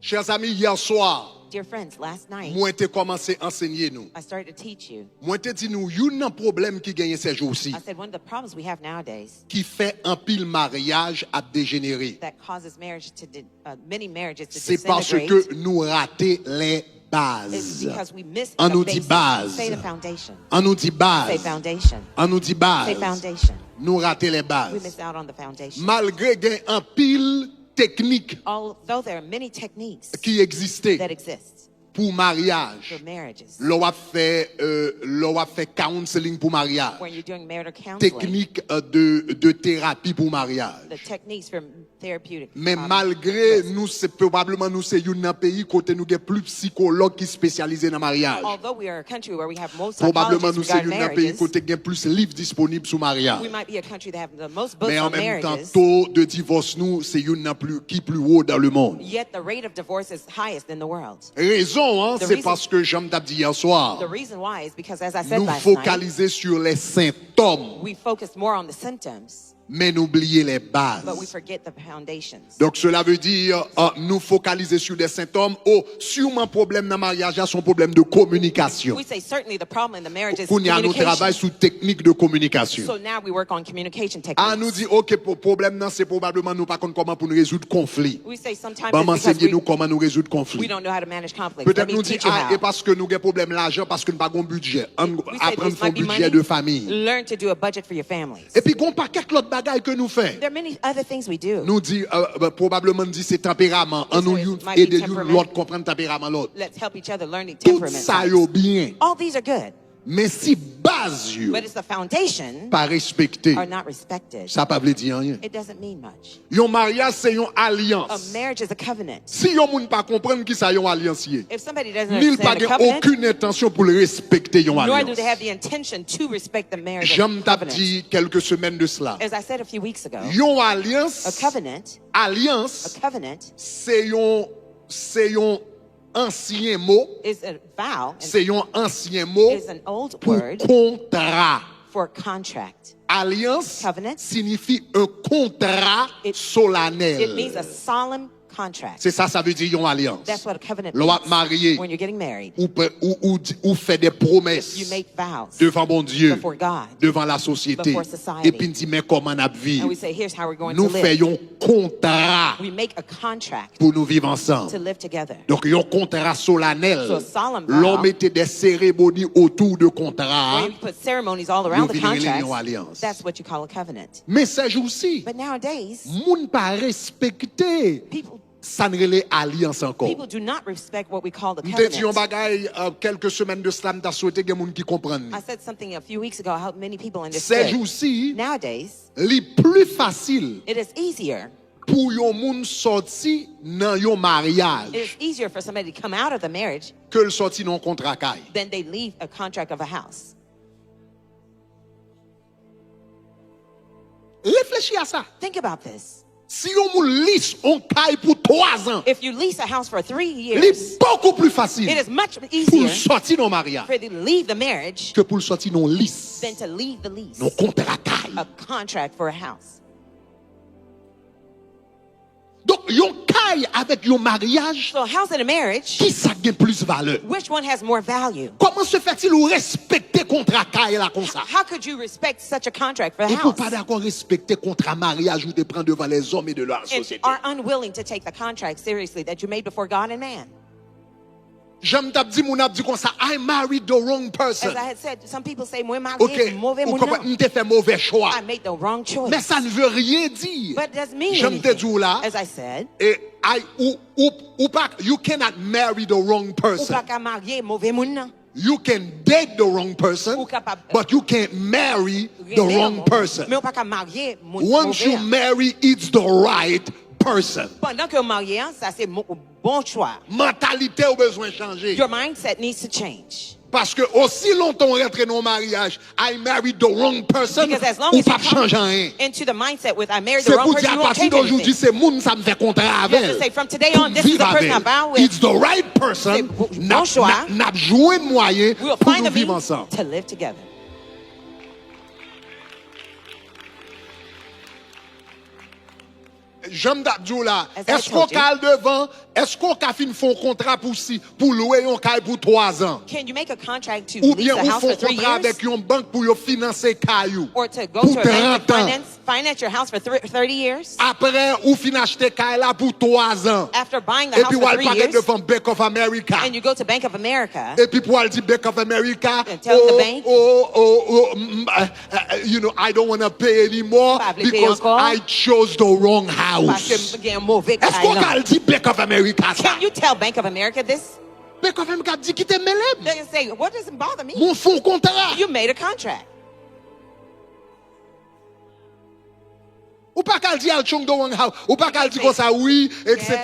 Chers amis, hier soir, Dear friends, last night, moi j'ai commencé à enseigner nous. I started to teach you. Moi j'ai dit nous, il y a un problème qui gagne ces jours-ci, I said one of the problems we have nowadays qui fait un pile mariage à dégénérer. that causes marriage to many marriages to C'est parce disintegrate que nous ratons les is bases. because we miss On the nous dit basics. base. Say the foundation. On nous dit Say base. foundation. On nous dit Say base. foundation. Nous ratons les We bases. miss out on the foundation. Malgré qu'il y ait un pile technique Although there are many techniques qui existait that exist pour mariage. for marriages, L'on a fait counseling pour mariage. when you're doing marital counseling, Technique de thérapie pour mariage. the techniques for therapeutic. Mais malgré nous, c'est probablement nous c'est un pays côté nous avons plus psychologues qui spécialisés dans le mariage. Although we are a country where we have most Probablement psychologists nous c'est regarding un pays marriages, côté qui a plus de livres disponibles sur mariage. we might be a country that have the most books Mais en on même temps, marriages. taux de divorce nous c'est un plus haut dans le monde. Yet the rate of divorce is highest in the world. Raison, hein, The c'est reason- parce que j'aime dit hier soir, The reason why is because, as I said nous last night, focaliser sur les symptômes, we focus more on the symptoms, mais n'oubliez les but we bases. forget the foundations. Donc cela veut dire nous focaliser sur des symptômes. Oh, sûrement problème dans le mariage, c'est un problème de communication. We say certainly the problem in the marriage is Qu'on y a nous communication. travaille sur technique de communication. So now we work on communication Ah, nous techniques. dit OK, pour problème non, c'est probablement nous pas connaître comment pour nous résoudre conflit. We say sometimes Bah it's because m'enseigner nous we comment nous résoudre we conflit. don't know how to manage conflict. Let Peut-être me nous dit teach you ah, et how. parce que nous avons problème l'argent parce que nous n'avons pas de budget. On We say apprendre this son might be budget money. de famille. Learn to do a budget for your families. Et puis qu'on paquet l'autre bagaille que nous fait. There are many other things we do. Nous dit probablement dit c'est tempérament. On nous Might be aider temperament. l'autre comprendre tempérament l'autre. Let's help each other learn the Tout temperament. ça yo bien. All these are good, Mais si base yo but it's the foundation pas respecté, are not respected. ça pas veut dire rien. It doesn't mean much. Yon mariage c'est une A alliance. marriage is a covenant. Si yon moun pas comprendre qui ça yon alliance yé, If somebody doesn't nil pas understand a gen covenant, aucune intention pour le respecter yon nor do alliance. they have the intention to respect the marriage J'aime t'a covenant. dit quelques semaines de cela. As I said a few weeks ago, Yon a alliance, covenant, alliance, c'est yon ancien mot, is a vow, and c'est yon ancien mot is an old pour word contrat. for contract. Alliance Covenant. signifie un contrat It solennel. means a solemn contract. C'est ça, ça veut dire yon alliance. That's what a covenant L'on va means. marier. When you're getting married, Ou fait des promesses you make vows devant bon Dieu, before God, devant la société. before society. Et puis dit mais comment on a and vivre. we say, here's how we're going Nous to live. faisons contrat We make a contract pour nous vivre to ensemble. live together. Donc un contrat solennel. So a solemn vow. L'on mettait des cérémonies autour de contrat. Where you put ceremonies all around the Yo vini religion contract. alliance. That's what you call a covenant. Mais ces jours-ci, But nowadays, moun pas respecter ça ne relait alliance encore. people do not respect what we call the M'te dit yon covenant. bagay quelques semaines de cela m'ta souhaité gen moun qui comprenne. I said something a few weeks ago how many people Ces understood. jours-ci, Nowadays, li plus facile it is easier. pour yon moun sorti nan yon mariage It is easier for somebody to come out of the marriage que le sorti nan contrat kay. than they leave a contract of a house. Réfléchis à ça. Think about this. Si yon moun lis on kay pour 3 ans, If you lease a house for 3 li years, beaucoup plus it facile is much pour easier sorti nan mariage for you to leave the marriage que pour sorti nan lis, than to leave the lease, nan contrat kay. a contract for a house. Donc yon kay avec yon mariage, So a house and a marriage, qui ça gen plus valeur? which one has more value? Comment se fait-il ou respecter contrat kay la comme ça? How could you respect such a contract for a Et pour house pas d'accord respecter contrat mariage ou te prendre devant les hommes et de la and société. are unwilling to take the contract seriously that you made before God and man? J'aime t'a dit, mon a dit comme ça, I married the wrong person. As I had said, some people say, "Moi marié, Ok, mauvais ou moun comprends, nan." m'te fait mauvais choix. I made the wrong choice. Mais ça ne veut rien dire. But it doesn't mean J'aime te anything. dire là, As I said, et ou pas, you cannot marry the wrong ou person. pas qu'à marier mauvais moun nan. You can date the wrong person, Ou capable- but you can't marry the wrong person. Mais ou pas qu'à marier moun Once you mauvais. marry, it's the right person. Pendant que vous mariez, ça c'est bon choix. Mentalité au besoin changer. Your mindset needs to change. Parce que aussi longtemps on rentre dans le mariage, I married the wrong person, Because as long ou as you pas changer rien. come into the mindset with I married the C'est wrong pour person, dire you à won't partir change d'aujourd'hui, anything. c'est moun ça me fait contrat You have avec. to say, from today Pour on, this is the vivre person I avec. vow with. It's the right person. C'est bon N'a choix. joué de moyen We will pour find nous the vivre means ensemble. to live together. J'aime d'abdou là. As I Est-ce told qu'on cale devant Est-ce qu'on a fait un contrat pour louer un caille pour 3 ans? Can you make a contract to Ou lease bien a on house fait for un 3 contrat years? avec une banque pour financer caillou? Or to go Pour to a bank 30 to ans. finance your house for 30 years? Après, ou fin acheter caille là pour 3 ans. After buying the Et house puis, for on 3 parle years, devant Bank of America. and you go to Bank of America, Et puis, pour aller dire Bank of America, And tell the bank, you know, I don't want to pay anymore Pas appeler payer because encore. I chose the wrong parce house. que il y a un mauvais Est-ce qu'on caille là. a dit Bank of America ça? Can you tell Bank of America this? Bank of America dit qu'il était mêlé. They can say, what doesn't bother me? Mon fonds contrat. You made a contract. Ou pas qu'elle dit al chung the wrong house. Ou pas qu'elle dit comme ça oui, etc.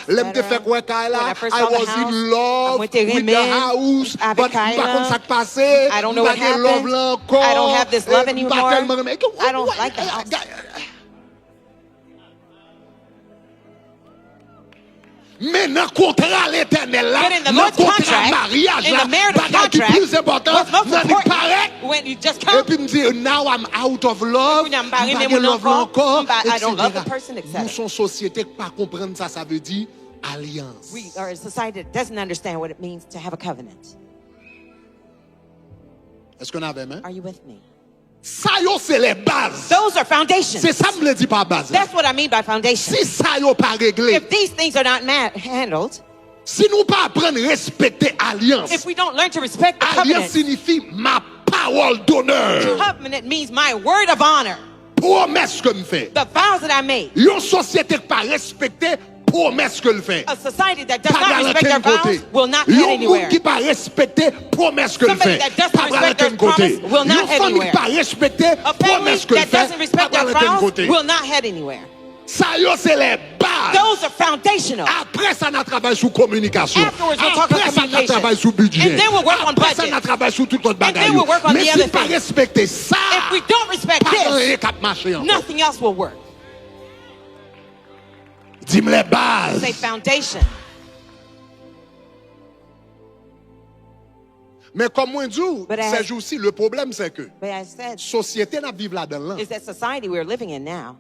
L'aime te fait quoi Kyle là? I was in love with the house, but pas comme ça que passé. I don't know what happened. I don't have this love anymore. I don't like the house. Mais dans le contrat l'éternel là, But in the dans le Lord's contrat contract, mariage in là, the marital bagage qui contract, plus important, what's most dans le important, paraît. when you just Et come, puis me dire, now I'm out of love, Puis, m'en parler, m'en mais parler moi love encore, encore, I don't love the etc. person, etc. Nous sommes société qui pas comprendre ça, ça veut dire alliance. we are a society that doesn't understand what it means to have a covenant. Est-ce qu'on a avec moi? Are you with me? Ça yo c'est les bases. Those are foundations. C'est ça me le dit pas base. That's what I mean by foundation. Si ça yo pas réglé, If these things are not handled, si nous pas apprendre à respecter alliance, if we don't learn to respect the alliance covenant, signifie ma parole d'honneur. covenant means my word of honor, Promesse que me fait. the vows that I made. Une société qui pas respecter promesse que le fait. A society that does Pas not dans respect their lequel vows côté. will not head Yon monde anywhere. qui pas respecter promesse que le Somebody fait. that doesn't Pas dans respect their lequel côté. promise will not Une head famille qui anywhere. pas respecter A family promesse que le that fait. doesn't Pas respect dans their lequel vows côté. will not head anywhere. Ça yo c'est les bases. Those are foundational. Après ça, on travaille sur communication. Afterwards, we'll talk Après about ça, on communication. travaille sur budget. And then we'll work on Après ça, budget. on travaille sur tout autre then bagage. we'll work on Mais the si other pas things. respecter ça, If we don't respect pas rien this, qui marcher encore. nothing else will work. Dis-moi les bases. Say foundation. Mais comme moi dis, But ces jours-ci, le problème c'est que But I said, société n'a vivre là-dedans. is that society we're living in now,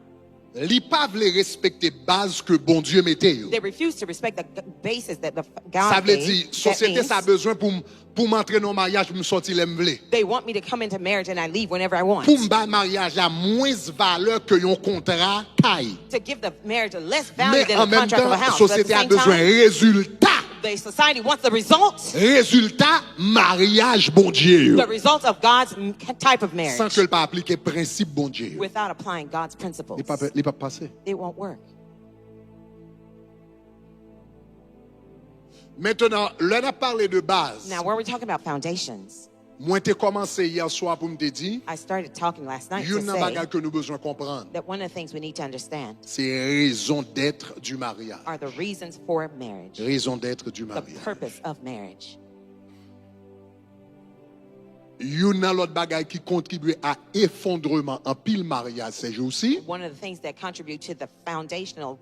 Li pas vle respecter base que bon Dieu mette yo. they refuse to respect the basis that the Ça God veut made. dire That société means ça a besoin pour m'entrer dans le mariage pour me sortir l'aime vle. they want me to come into marriage and I leave whenever I want. Pour me mariage a moins valeur que yon contrat taille. To give the marriage a less value Mais en than the même contract of a temps, house. But at the société a same besoin time, résultat. the society wants the results. Résultat mariage bon Dieu. The results of God's type of Sans marriage. que le pas appliquer principe bon Dieu. Without applying God's principles, Il pas passer. it won't work. Maintenant, l'on a parlé de base. Now, where we're talking about foundations, Moi t'ai commencé hier soir pour me dire, I started talking last night to yon nan say bagay que nous besoin comprendre. that one of the things we need to understand C'est raison d'être du mariage. are the reasons for marriage, Raison d'être du the mariage. purpose of marriage. Yon nan l'autre bagay qui contribue à effondrement en pile mariage ces jours-ci, One of the things that contribute to the foundational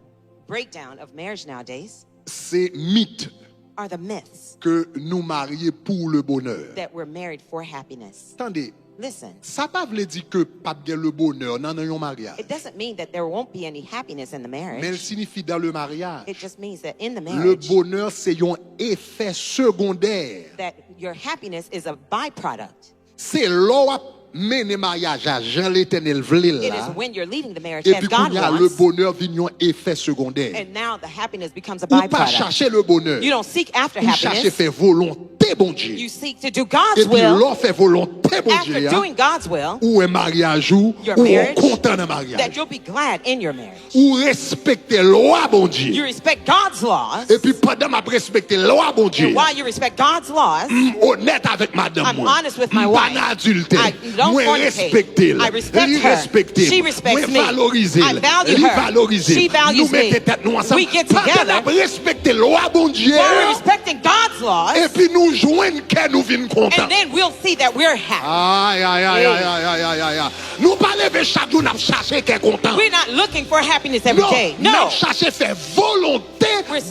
breakdown of marriage nowadays c'est mythe are the myths que nous marions pour le bonheur. that we're married for happiness. Attendez, Listen, ça pas veut dire que pas de le bonheur dans un mariage. it doesn't mean that there won't be any happiness in the Mais elle marriage. signifie dans le mariage. It just means that in the Le marriage, bonheur c'est un effet secondaire. that your happiness is a byproduct. C'est l'on mener mariage à Jean l'Éternel vle It is là. when you're leading the marriage Et as puis God il y a le wants, bonheur vient un effet secondaire. and now the happiness becomes a Ou pas byproduct. chercher le bonheur. You don't seek after Ou chercher happiness. faire volonté bon Dieu. You seek to do Et God's puis will. l'on fait volonté bon After Dieu. doing God's will, Ou un mariage ou your on marriage, content dans that mariage. you'll be glad in your marriage. Ou respecter loi bon You Dieu. respect God's laws, Et puis pendant m'a respecter loi bon Dieu. and while you respect God's laws, Honnête avec madame I'm moi. honest with my Pas wife. adultère. I don't Moi fornicate. respecter. I respect Lui her. respecter. She respects Moi me. valoriser. I value Lui her. valoriser. She values Nous mettons me. tête nous ensemble. We get Pendant together. n'a respecter loi bon Dieu. while we're respecting God's laws, Et puis nous joignons que nous vîmes contents. and then we'll see that we're happy. Aïe, aïe, aïe, aïe, aïe, aïe, aïe, aïe. Nous pas lever chaque jour, nous chercher qu'est content. We're not looking for happiness every Non, day. nous No, chercher faire volonté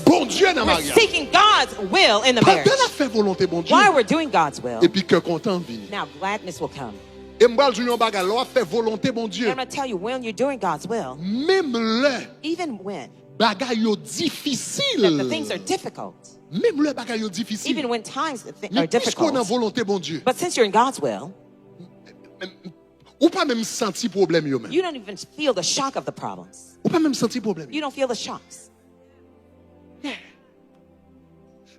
bon Dieu dans le we're mariage. seeking God's will in the Pendant marriage. nous faire volonté bon Dieu. While we're doing God's will, Et puis que content vient. now gladness will come. Et moi je dis un bagage, là fait volonté bon Dieu. I'm going to tell you, when you're doing God's will, Même là, even when bagay yo that the difficile. things are difficult. Même le bagay yo difficile. Even when times are Mais puisqu'on a difficult. volonté bon Dieu, But since you're in God's will, ou pas même senti problème yo même. you don't even feel the shock of the problems. Ou pas même senti problème. You don't feel the shocks.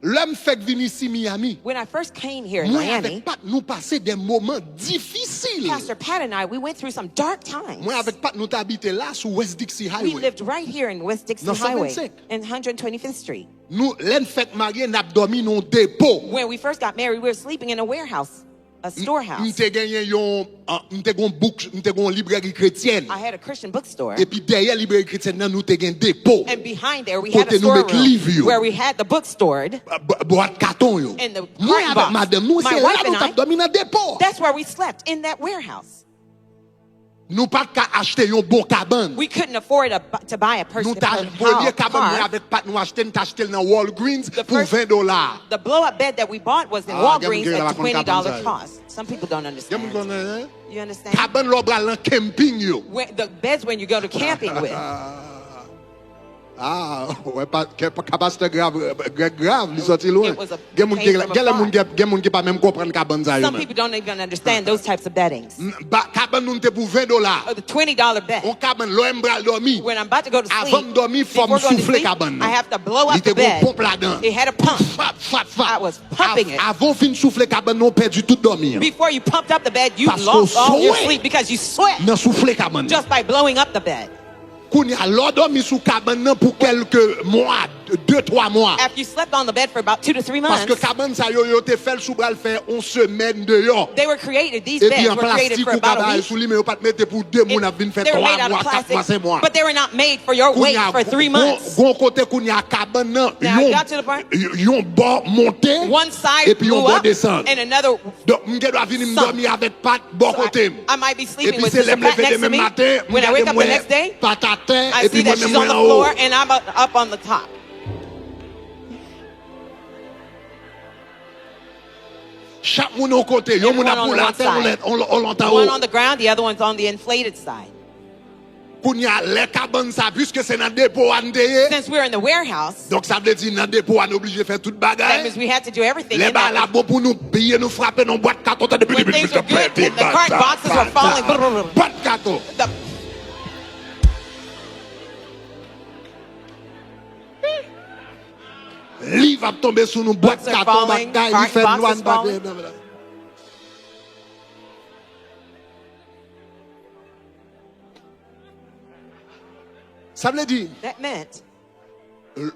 L'homme fait venir ici Miami. When I first came here in Moi Miami, avec Pat nous passer des moments difficiles. Pastor Pat and I, we went through some dark times. Moi avec Pat nous t'habiter là sur West Dixie We Highway. lived right here in West Dixie Dans Highway 125. in 125th Street. Nous l'en fait marié n'a dormi dans dépôt. When we first got married, we were sleeping in a warehouse, a storehouse. M'te gagné yon m'te gon book, m'te gon librairie chrétienne. I had a Christian bookstore. Et puis derrière librairie chrétienne nan nous te gen dépôt. And behind there, we had a Côté nous met livre storeroom yo. where we had the book stored. Boîte carton yo. And the Moi carton avec box. madame nous My c'est wife là nous and t'a I- dormi dans dépôt. That's where we slept, in that warehouse. Nous pas qu'à acheter yon bon cabane. We couldn't afford to buy a Nous person t'a volé cabane moi car. avec Pat nous acheter dans Walgreens The pour first- $20. The blow-up bed that we bought was in Ah, Walgreens gars, at gars, la $20 cabane, cost. Some people don't understand. You understand? Cabane lo bral dans camping yo. The beds when you go to camping with. Ah, ouais, pas capacité grave, grave, ils sorti loin. It was a- Gen moun came from afar. qui pas même comprendre cabane ça yo. Some people don't even understand those types of beddings. Cabane nous te pour $20. The $20 bed. On cabane lo mbral dormi. When I'm about to go to Avant sleep, de dormir, faut before me going to souffler sleep, cabane. I have to blow Il up te the gon bed. pompe là-dedans. It had a pump. Fap, fap, fap. I was pumping it. Avant fin souffler cabane non perdu tout dormir. Before you pumped up the bed, you Parce lost qu'au all your souhait. sleep because you sweat Nan souffler cabane. just by blowing up the bed. Koun ya lò dormi sous cabane nan pour quelques mois, 2-3 mois. After you slept on the bed for about 2 to 3 Parce que months, cabane ça yo te fait sous bral faire 11 semaines dehors. they were created, these Et puis beds en were created plastique for ou about a cabane week. sous lui mais yo pas te mettre pour 2 mois n'a vinn faire They were 3 made out mois, of 4 mois, 5 mois. plastic, but they were not made for your weight for 3 months. Gon côté koun ya cabane nan, Now, I got to the point- yon bord monté One side et puis yon blew bord up, descend. and another Donc m'ge doit venir sunk. m'dormir avec Pat bon So côté. I might be Et sleeping puis with c'est Sister l'aime Pat lever next to demain me. matin, When I wake up the next day, Pat à terre I et puis see moi that she's même on the en floor haut. and I'm up on the top. Chaque moun au côté, yon moun a Everyone on pour the la one terre, side. on l'entend One haut. on the ground, the other one's on the inflated side. Koun ya les cabanes ça puisque c'est dans dépôt an deye. Since we're in the warehouse, Donc ça veut dire dans dépôt on obligé faire toute that bagaille. means we had to do everything Les in balles là that. bon pour nous payer nous frapper nos boîtes carton depuis When things were good, and the cart boxes were falling. Boîte carton. The- Livre va tomber sur nous boîte Books are carton falling, bagaille, il cart fait boxes noir falling. bagaille. Ça veut dire That meant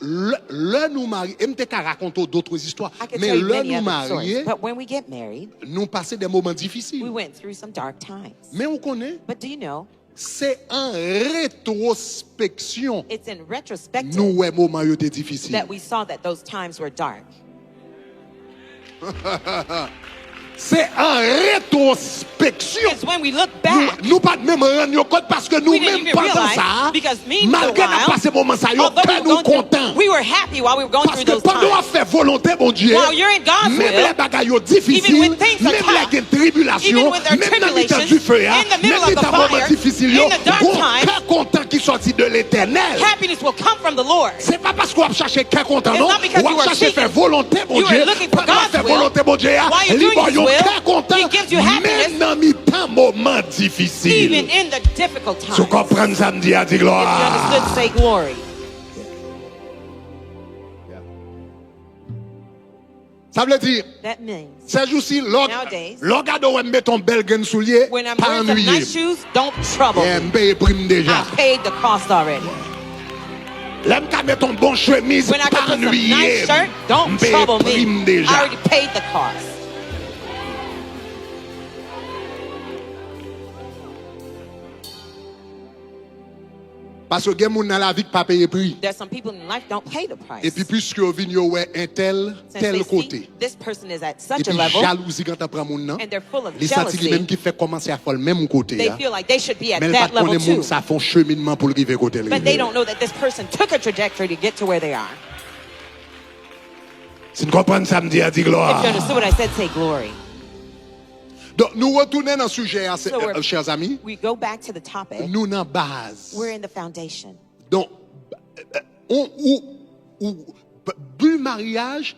le nous mariés, et m'te ka raconter d'autres histoires, I could mais tell you le many nous other stories. mariés, But when we get married, nous passer des moments we difficiles. went through some dark times. Mais on connaît, But do you know, c'est en rétrospection it's in retrospective nous ouais moment yo te difficile. that we saw that those times were dark. C'est en rétrospection. It's when we look back, Nous pas même rendre compte parce que nous we didn't même even pendant realize, ça, because me, malgré n'a passé moment ça, yo although we pas were, nous going through, contents. we were happy while we were going Parce through que those pendant à times. faire volonté mon Dieu, While you're in God's même will, les bagailles yo difficiles, even when things are même tough, les tribulations, even with their même dans le temps tribulations, du feu, in the middle même of the dans moment fire, difficile, in the dark times, cœur content qui sortit de l'Éternel. happiness will come from the Lord. C'est pas parce qu'on va chercher cœur content, It's non? not because On you va are chercher seeking. faire volonté, mon You Dieu. are looking for Pendant God's faire will. volonté, mon Dieu, While you're doing His yon will, cœur content, He gives you happiness. même dans mes temps moments difficiles. Even in the difficult times. Tu comprends ça, me dit, à dire If you gloire. understood, say glory. Ça veut dire, That means ces jours-ci, Nowadays, l'orgade où on met ton bel gain soulier, when I'm pas wearing some ennuyé. nice shoes, don't trouble Et me. me paye prime déjà. I paid the cost already. L'aime qu'à mettre ton bon chemise, When I pas can put some ennuyé. nice shirt, don't Me paye trouble prime me. I déjà. already paid the cost. Parce que gen moun dans la vie qui pas payer prix. There's some people in life don't pay the price. Et puis puisque vous venez ouais un tel Since tel they côté. see this person is at Et such a puis level, jalousie quand on prend moun nan. and they're full of Les sentis jealousy, même qui fait commencer à faire le même côté. they hein. feel like they should be at Mais le that pas connaît level moun too. ça font cheminement pour le arriver côté. But they don't know that this person took a trajectory to get to where they are. Si nous comprenons ça, me dit à dire If you gloire. understood what I said, say glory. Donc nous retournons dans le sujet, So we're- chers amis. We go back to the topic. Nous dans base. We're in the foundation. Donc but mariage,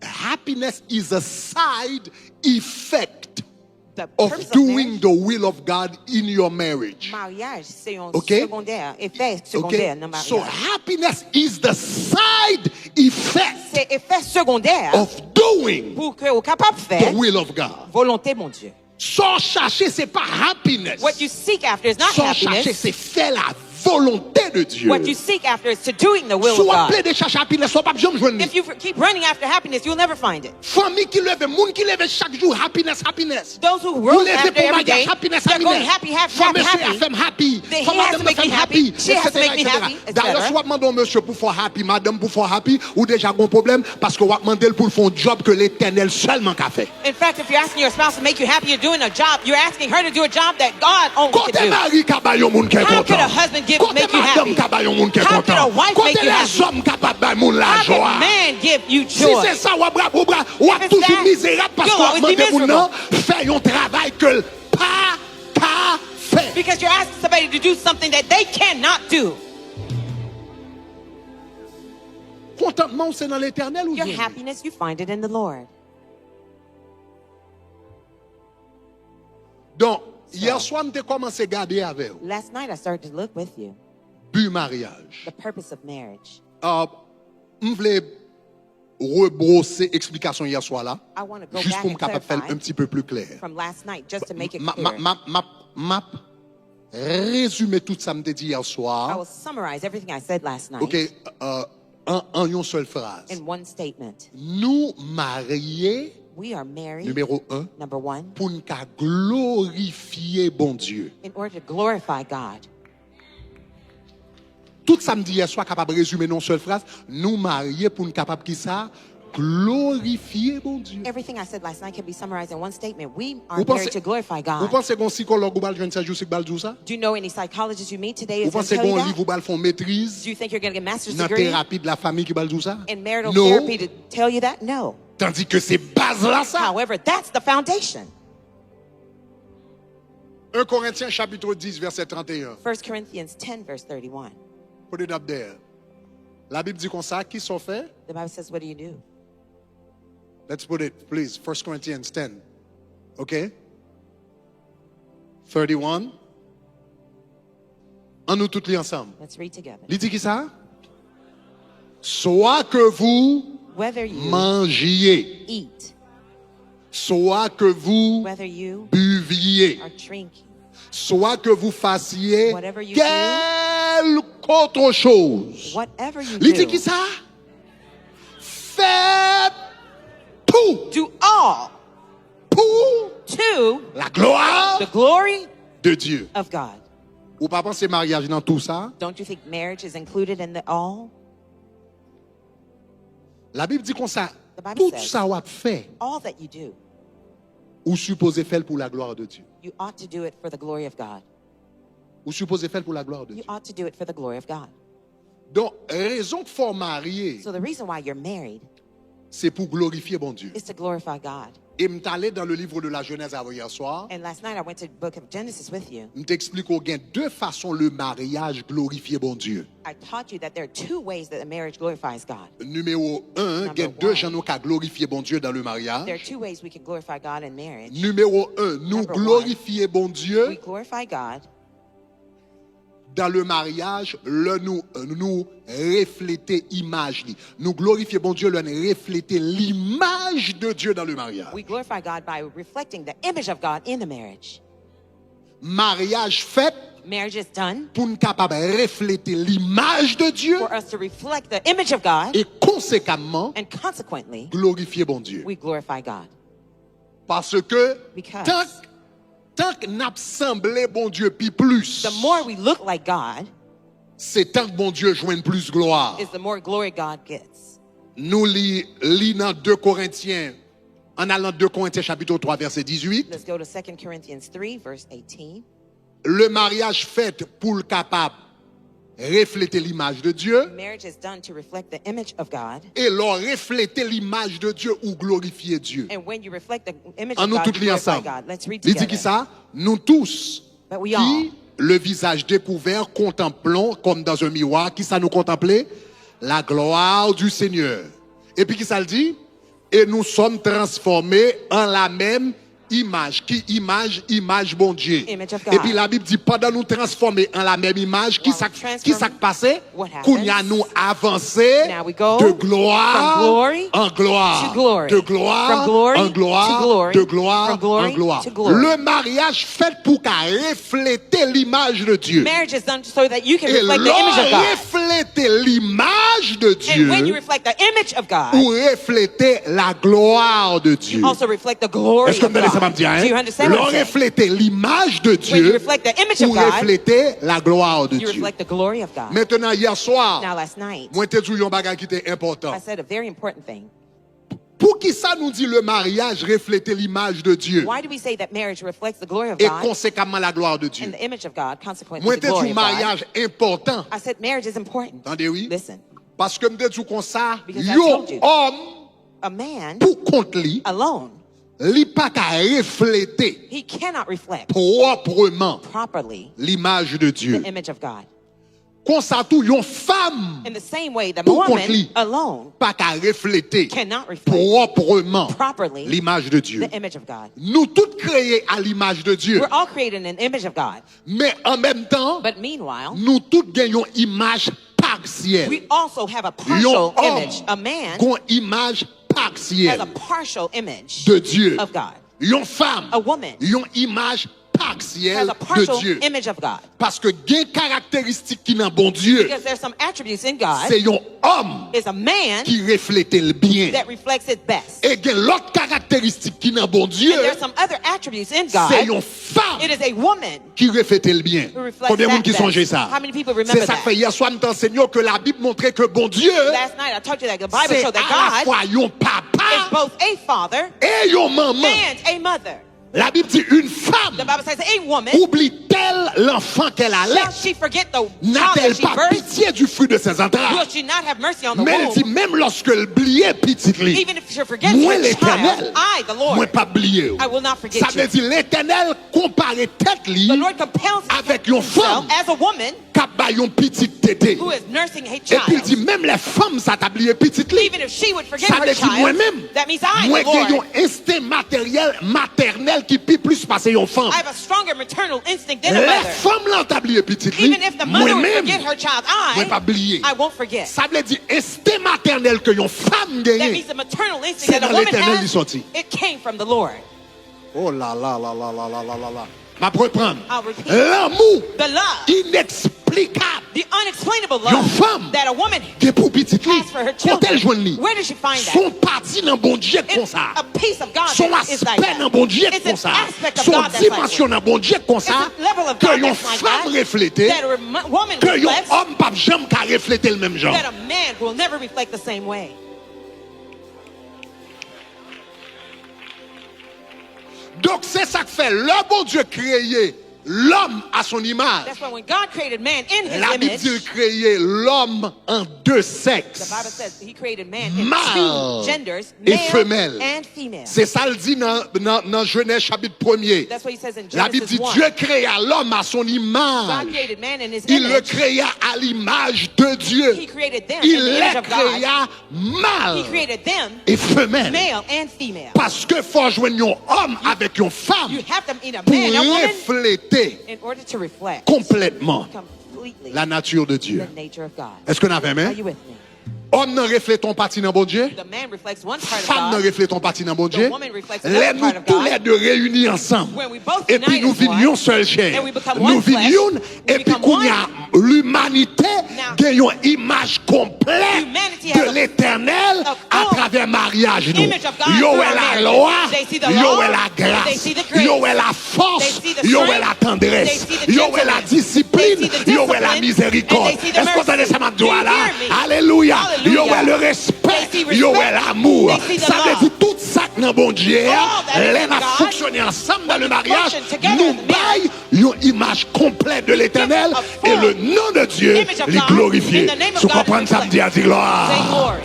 happiness is a side effect of doing the will of God in your marriage. Mariage, c'est un Okay? secondaire, effet secondaire dans mariage. So happiness is the side effect C'est effet secondaire of doing pour que vous capable de the faire will of God. volonté mon Dieu. Sans chercher, c'est pas happiness. What you seek after is not Sans chercher, happiness. c'est faire la volonté de Dieu. What you seek after is to doing the will Si of vous God. appelez de chercher happiness, vous ne pouvez pas joindre. If you keep running after happiness, you'll never find it. Famille qui lève, monde qui lève chaque jour, happiness, happiness. Those who Vous run levez after pour every mariage, day, happiness, they're going happiness. happy, happy, Femme, happy, monsieur, happy. femme happy. He Femme, has to madame, make femme me happy. She has to make me happy, etc. D'ailleurs, si vous demandez au monsieur pour faire happy, madame pour faire happy, ou déjà un problème, parce que vous demandez pour faire un job que l'éternel seulement a fait. In fact, if you're asking your spouse to make you happy, you're doing a job. You're asking her to do a job that God only Côté can do. mari, kabayon moun qui est How content. could a husband Côté make you madame, happy? kabayon moun qui est How could a content. wife Côté make you les happy? hommes capables de moun la How can joie. man give you Si joy? c'est ça, ou it's toujours that, misérable parce you'll qu'on always be demande moun nan miserable. faire un travail que pas qu'à faire. Because you're asking somebody to do something that they cannot do. Contentement, c'est dans l'éternel ou Your Dieu? happiness, you find it in the Lord. Donc, hier soir, je commencé à garder avec vous. Last night, I started to look with you. But mariage. The purpose of marriage. Je voulais rebrosser l'explication hier soir là, I want to go juste back pour me and capable de faire clarify un petit peu plus clair. from last night, just to make it Ma clear. résumé tout ça me dit hier I soir. will summarize everything I said last night OK, en une seule phrase. in one statement. Nous mariés, We are married, numéro 1, number one, pour nous glorifier bon Dieu. in order to glorify God. Tout ça me dit hier soir capable de résumer dans une seule phrase. Nous mariés pour nous capable qui ça glorifier bon Dieu. Everything I said last night can be summarized in one statement. We are Vous married pensez- to glorify Vous God. pensez qu'un psychologue ou un chercheur qui va dire ça? Do you know any psychologists you meet today Vous is going to pensez tell you qu'un that? livre ou font maîtrise Do you think you're going to get a master's dans la degree thérapie de la famille qui va dire ça? in marital Non. therapy to tell you that? No. Tandis que c'est base là ça. However, that's the foundation. 1 Corinthiens chapitre 10 verset 31. 1 Corinthians 10, verse 31. Put it up there. La Bible dit comme ça, qui sont faits? The Bible says, what do you do? Let's put it, please. 1 Corinthians 10. Okay? 31. En nous toutes les ensemble. Let's read together. Il dit qui ça? Soit que vous Whether you mangiez, eat, soit que vous whether you buviez, are drinking, soit que vous fassiez Whatever you quelque autre chose. whatever you Il dit qui do, ça? Faites tout do all pour to la gloire the glory de Dieu. of God. Ou pas penser mariage dans tout ça? Don't you think marriage is included in the all? La Bible dit comme ça, The Bible tout says- ça ou fait, All that you do, ou supposé faire pour la gloire de Dieu. you ought to do it for the glory of God. Ou supposé faire pour la gloire de You Dieu. ought to do it for the glory of God. Donc, raison qu'il faut marier, So the reason why you're married c'est pour glorifier bon Dieu. is to glorify God. Et je suis allé dans le livre de la Genèse avant hier soir. And last night I went to the book of Genesis with you. Je t'explique qu'il y a deux façons le mariage glorifier bon Dieu. I taught you that there are two ways that a marriage glorifies God. Numéro 1, il y a Number deux one. gens qui ont glorifier bon Dieu dans le There are mariage. two ways we can glorify God in marriage. Numéro 1, nous Number one. glorifier bon Dieu We glorify God dans le mariage, nous refléter image. Nous glorifier bon Dieu, le refléter l'image de Dieu dans le mariage. We glorify God by reflecting the image of God in the marriage. Mariage fait Marriage is done pour nous capable de refléter l'image de Dieu for us to reflect the image of God, et conséquemment and consequently, glorifier bon Dieu. we glorify God. Parce que Because tant que nous semblé bon Dieu puis plus, the more we look like God, c'est tant que bon Dieu joigne plus gloire. is the more glory God gets. Nous lisons dans 2 Corinthiens, en allant 2 Corinthiens chapitre 3 verset 18, Let's go to 2 Corinthians 3, verse 18. le mariage fait pour le capable refléter l'image de Dieu Marriage is done to reflect the image of God. et leur refléter l'image de Dieu ou glorifier Dieu. And when you reflect the image En of nous God, tous you les glorify ensemble. God. Let's read Il dit qui together. ça? Nous tous But we all, qui le visage découvert, contemplons comme dans un miroir. Qui ça nous contempler? La gloire du Seigneur. Et puis qui ça le dit? Et nous sommes transformés en la même image. Qui image? Image bon Dieu. Et puis la Bible dit pendant nous transformer en la même image, qui ça passé? Qu'on y a nous avancé de gloire en gloire. De gloire en gloire. De gloire en gloire. Le mariage fait pour qu'à refléter l'image de Dieu. Marriage is done so that you can Et reflect the image of God. refléter l'image de And when Dieu you reflect the image of God, ou refléter la gloire de Dieu. you also reflect the glory Est-ce que of vous me laissez God. me dire, Do you hein? understand what I'm saying? Refléter l'image de When you Dieu reflect the image ou of God, refléter la gloire de you Dieu. reflect the glory of God. Maintenant, hier soir, Now, last night, moi, je te dis un bagage qui était important. I said a very important thing. Pour qui ça nous dit le mariage refléter l'image de Dieu Why do we say that marriage reflects the glory of et God conséquemment la gloire de Dieu? and the image of God, consequently Moi, the je te dis glory un of God? mariage important. I said marriage is important. Attendez, oui. Listen, Parce que je te dis comme ça, Because I yo told you. homme, a man pour compte li, alone, li pas qu'à refléter he cannot reflect proprement properly l'image de Dieu. the image of God. Comme ça, tout, une femme In the same way, the Pour woman compte-li. alone pas qu'à refléter cannot reflect proprement properly l'image de Dieu. the image of God. Nous tous créés à l'image de Dieu, We're all created in an image of God. mais en même temps, But meanwhile, nous tous gagnons image partielle. we also have a Yon partial image. A man gon image has partielle a partial image de Dieu. of God. Yon femme, A woman yon image has partielle a de partial Dieu. image of God. Parce que gain caractéristique qui dans bon Dieu, Because there's some attributes in God. c'est yon homme Is a man qui reflète le bien. that reflects it best. Et gain l'autre caractéristique qui dans bon Dieu, And there's some other attributes in c'est God. yon femme It is a woman qui reflète le bien. who reflects Combien de that monde qui best. songeait ça? How many people remember C'est ça that? que fait hier soir nous t'enseignons que la Bible montrait que bon Dieu, Last night I told you that the Bible c'est showed à la that God fois yon is papa both a father et yon maman. and a mother. La Bible dit une The femme Bible says a woman, oublie-t-elle l'enfant qu'elle a shall she forget the child N'a-t-elle that she pas birthed? pitié du fruit de ses entrailles? Will she not have mercy on the Mais elle dit womb? même lorsque elle oubliait petite li, Even if she forgets moi her l'Éternel, child, I, the moi Lord, pas oublié. I will not forget Ça veut you. dire l'Éternel compare tête li The Lord compels avec une himself femme as a woman qui a une petite tété. who is nursing a Et puis il dit child. même les femmes ça t'a oublié petite li. Even if she would forget Ça her veut dire child, moi-même, that means I, moi the j'ai Lord, un instinct maternel qui peut plus passer une femme. I have a stronger maternal instinct than a Les mother. femmes l'ont oublié petite li. Even if the mother would Moi-même, forget her child, moi pas oublié. I won't forget. Ça veut dire instinct maternel que une femme That gagne. means the maternal instinct C'est that a dans woman l'Éternel qui has, sorti. it came from the Lord. Oh là là là là là là là là là. Ma reprendre. I'll repeat. L'amour The love, inexplicable the unexplainable Yon love femme that a woman qui est pour petite li. has for her Quand elle joue children. li, Where does she find that? son parti dans bon Dieu comme It's ça. a piece of God Son that is like aspect dans that. bon Dieu It's comme an ça. aspect of Son God that's like dimension that. dans bon Dieu comme It's ça. a level of Que God une that's like femme that, reflétée. that a woman Que un reflects, homme pas jamais qu'à refléter le même genre. that a man will never reflect the same way. Donc c'est ça que fait le bon Dieu créé l'homme à son image. That's why when God created man in his La Bible image, dit qu'il créé l'homme en deux the sexes. Bible says he created man in Mâle two genders, et male femelle. and female. C'est ça le dit dans Genèse chapitre 1er. That's what he says in La Bible Genesis dit 1. Dieu créa l'homme à son God image. created man in his Il le image. créa à l'image de Dieu. He created them in Il the image les of God. créa He mâle created them, et femelle. male and female. Parce que faut joindre un homme avec une femme You have to meet a pour man, a woman, refléter in order to reflect complètement completely la nature de Dieu. the nature of God. Est-ce qu'on avait Are main? you with me? Homme ne reflète ton parti dans bon Dieu. The man reflects one part of Femme ne God. reflète ton parti dans bon The Dieu. woman reflects Les another nous part of tous God. les deux réunis ensemble. When we both Et puis unite nous as one, venions seule chair. and we become Nous one flesh, venions we et puis become qu'on y a l'humanité Now, gagne une image complète humanity has de l'éternel a à full travers mariage. Nous. image of God Yo through est our la marriage. loi, They see the yo law, est la they grâce, see the grace, yo est la force, they see the yo strength, est la tendresse, they see the yo est la gentleness, discipline, they see the yo est la discipline, miséricorde. and they see the Est-ce qu'on mercy. entend ça m'a Do you là? hear me? Alléluia. Hallelujah. Yo est le respect, They see yo respect, est l'amour. they see the Ça veut love. dire tout ça que dans bon Dieu, All that is les in n'a God, fonctionné ensemble dans when le we mariage, function together nous as a marriage, baillons une image complète de l'éternel a full et le nom de Dieu image of est God, glorifié. in the name of Tu God comprends is ça, me dit à dire gloire. Say glory.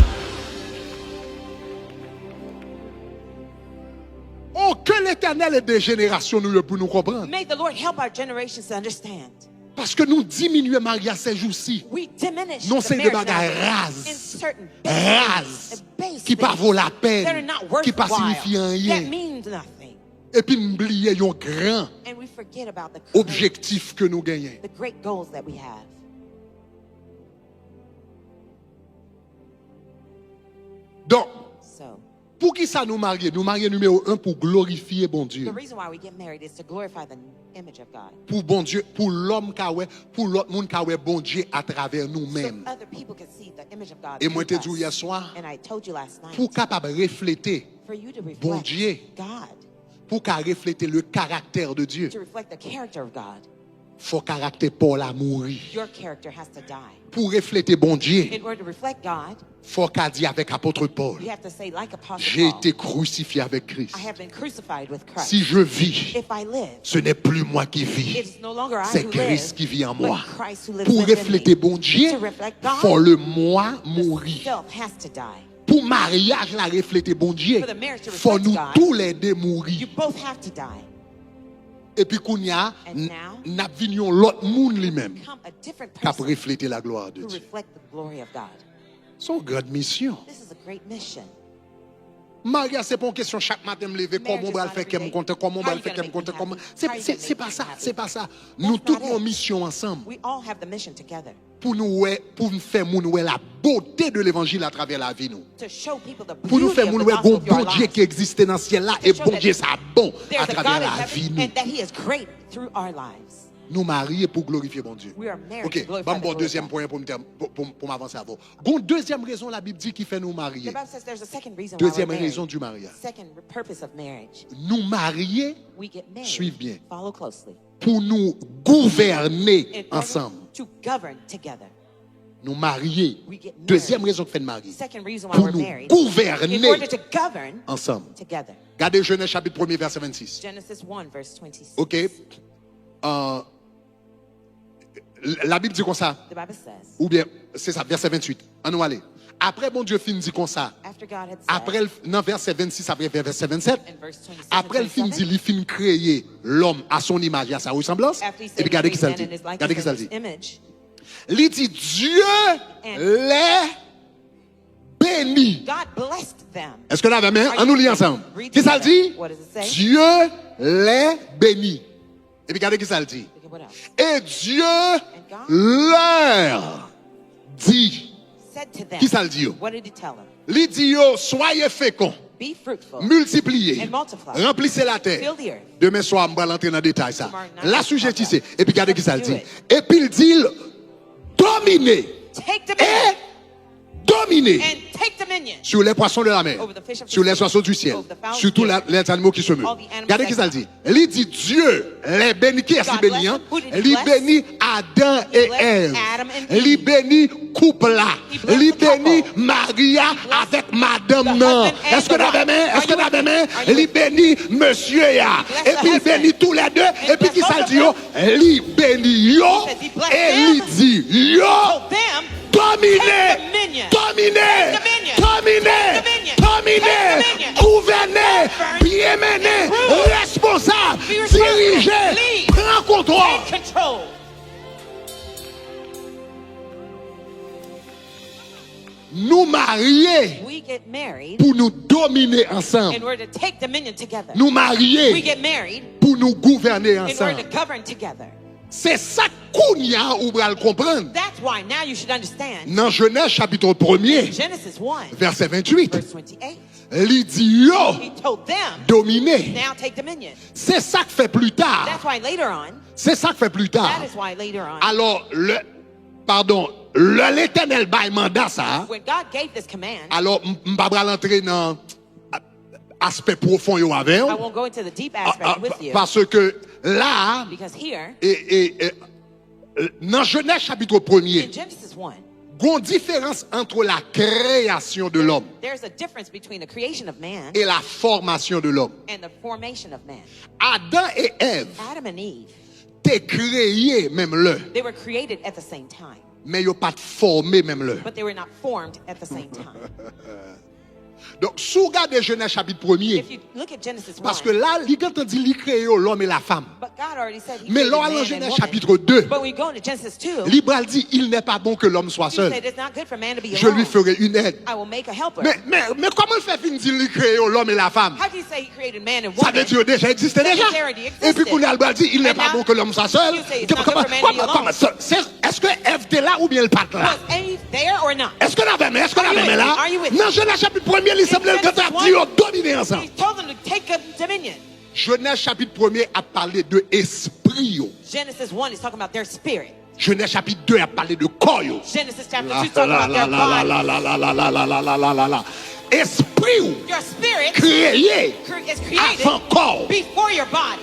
Oh, que l'éternel l'Éternel aide des générations nous pour nous comprendre. May the Lord help our generations to understand. Parce que nous diminuons mariage ces jours-ci. We diminish Non, the c'est des marriage bagages nowadays in rases. certain Rases. base Qui pas things vaut la that are peine. not Qui pas signifie worthwhile, rien. that means nothing. Et puis nous oublions un grand And we forget about the objectif que nous gagnons. the great goals that we have. Donc, So, pour qui ça nous marier? Nous marier numéro 1 pour glorifier bon Dieu. the reason why we get married is to glorify the image of God. Pour bon Dieu, pour l'homme kawe, pour l'autre monde kawe bon Dieu à travers So nous-mêmes. other people can see the image of God. Et moi te through dis hier us. soir, And I told you last night, pour capable refléter for you to bon reflect Dieu, God, pour qu'à refléter le caractère de Dieu, to reflect the character of God, faut caractère Paul a mourir. your character has to die. Pour refléter bon Dieu, In order to reflect God, faut qu'a dit avec apôtre Paul, you have to say, like Apostle j'ai Paul, été crucifié avec Christ. I have been crucified with Christ. Si je vis, If I live, ce n'est plus moi qui vis, it's no longer I c'est who Christ live, qui vit en but moi. Christ who lives Pour within refléter me. bon Dieu, To reflect God, faut le moi mourir. the self has to die. Pour mariage la refléter bon Dieu, For the marriage to faut reflect nous God, tous les deux You mourir. both have to die. Et puis qu'on y a, And now, n'a vignon l'autre monde lui-même Become a different qui a person refléter la gloire de who Dieu. reflect the glory of God. Son grande mission. This is a great mission. Maria, c'est pas une question chaque matin me lever, comment on va le faire, comment on va le faire, comment. C'est pas ça, c'est pas ça. Nous toutes nos missions ensemble We all have the mission together pour nous faire nous la beauté de l'évangile à travers la vie nous. to show people the Pour nous beauty faire of nous the bon gospel of your bon Dieu lives. qui existait dans le ciel là et bon Dieu ça bon à There's a travers God in la vie heaven nous. and that He is great through our lives. Nous marier pour glorifier bon Dieu. We are married OK, to glorify bon the glory deuxième of point pour m'avancer avant. Bon deuxième raison la Bible dit qui fait nous The marier. Bible says there's a second reason why Deuxième we're raison married. du mariage. Second purpose of marriage. Nous marier We get married. Suivez bien. Follow closely. pour nous gouverner In order ensemble. to govern together. Nous marier. We get married. Deuxième raison que fait de marier. Second reason why Pour we're nous married. In gouverner order to govern ensemble. together. Regardez Genèse chapitre 1er verset 26. Genesis 1 verse 26. OK. La Bible dit comme ça. The Bible says, Ou bien, c'est ça, verset 28. On nous aller. Après, bon Dieu fin dit comme ça. after God had said, Après, dans verset 26, après verset 27. in verse 26 Après, and le fin dit, 27, il fin créer l'homme à son image et à sa ressemblance. after he Et said puis, he regardez qui ça created dit. man in his likeness Regardez qui ça and dit. his image, Il dit, Dieu les bénit. God blessed them. Est-ce que là, la main, Are on nous you lit ready? ensemble. Read Qui ça together. dit? What does it say? Dieu les bénit. Et puis, regardez qui ça dit. Okay, what else? Et Dieu God leur dit. said to them, Qui ça le dit? what did he tell them? Il dit, yo, soyez féconds, Be fruitful. multipliez, And multiply. remplissez la terre. Fill the earth. Demain soir, on va l'entrer dans le détail ça. Tomorrow night, La we'll sujettissez. talk about Et puis, regardez qui ça le Do dit. it. Et puis, il dit, dominez. Take Et dominion. dominez And take dominion. sur les poissons de la mer, Over the fish of the sur les sea, oiseaux du ciel, over the fowls sur tous of the air, les animaux qui se meuvent. all the animals Regardez qui that ça le dit. Il dit Dieu les bénit. Qui est-ce God qui bénit? bless Hein? them. Who did he Il bless? bénit Adam et blessed Ève. Adam and Eve. Il bénit couple là. He blessed Il the couple. bénit Maria avec madame the nan. husband and Est-ce que the vous avez wife. main? Est-ce Are que you vous avez with main? me? Are you Il with me? bénit monsieur ya. blessed Et the puis il husband. bénit tous les deux. Et puis blessed qui ça both dit of yo? Il bénit yo. He says he blessed Et them. il dit yo. Told them, Dominez, Take dominion. dominez, Take dominion. dominez, Take dominion. dominez, Take dominion. gouvernez, Govern. bien mener, Rule. responsable, Be responsible. diriger, Lead. prends contrôle. take control. Nous marier We get married pour nous dominer ensemble. in order to take dominion together. Nous We marier get married pour nous gouverner in order ensemble. to govern together. C'est ça qu'on y a ou le comprendre. That's why now you should understand. Dans Genèse chapitre 1er, Genesis 1, verset 28, verse 28. il dit yo, He told them, dominer. now take dominion. C'est ça que fait plus tard. That's why later on, C'est ça que fait plus tard. that is why later on, Alors, l'Éternel bail mandat ça. when God gave this command, Alors, m'pa bral entrer dans aspect profond yo avec. I won't go into the deep aspect with you. Parce que là, Because here, dans Genèse chapitre 1er, in Genesis 1, il y a une différence entre la création de l'homme there's a difference between the creation of man et la formation de l'homme. and the formation of man. Adam et Ève Adam and Eve, t'es créés même le, they were created at the same time, mais ils pas formé même le. but they were not formed at the same time. Donc, si vous regardez Genèse chapitre 1er, If you look at Genesis 1, parce que là, il dit qu'il crée l'homme et la femme. but God already said he Mais created là, man dans and Genèse woman. chapitre 2, But we go into Genesis 2, Libral dit il n'est pas bon que l'homme soit he seul. said it's not good for man to be Je lui alone. ferai une aide. I will make a helper. Mais comment il fait finir qu'il crée l'homme et la femme? How do you say he created man and Ça woman? veut dire déjà existait déjà. Et puis Libral dit il n'est pas bon que l'homme soit seul. Est-ce que Ève était là ou bien le pas là? Was Eve there or not? Est-ce que la même est là? Are you with me? Dans Genèse chapitre 1er, il semblait que tu as dit dominer ensemble. He told them to take up dominion. Genèse chapitre 1er a parlé de esprit. Genesis 1 is talking about their spirit. Genèse chapitre 2 a parlé de corps. Genesis chapter 2 is talking about their body. Esprit Your spirit créé is created avant corps. before your body.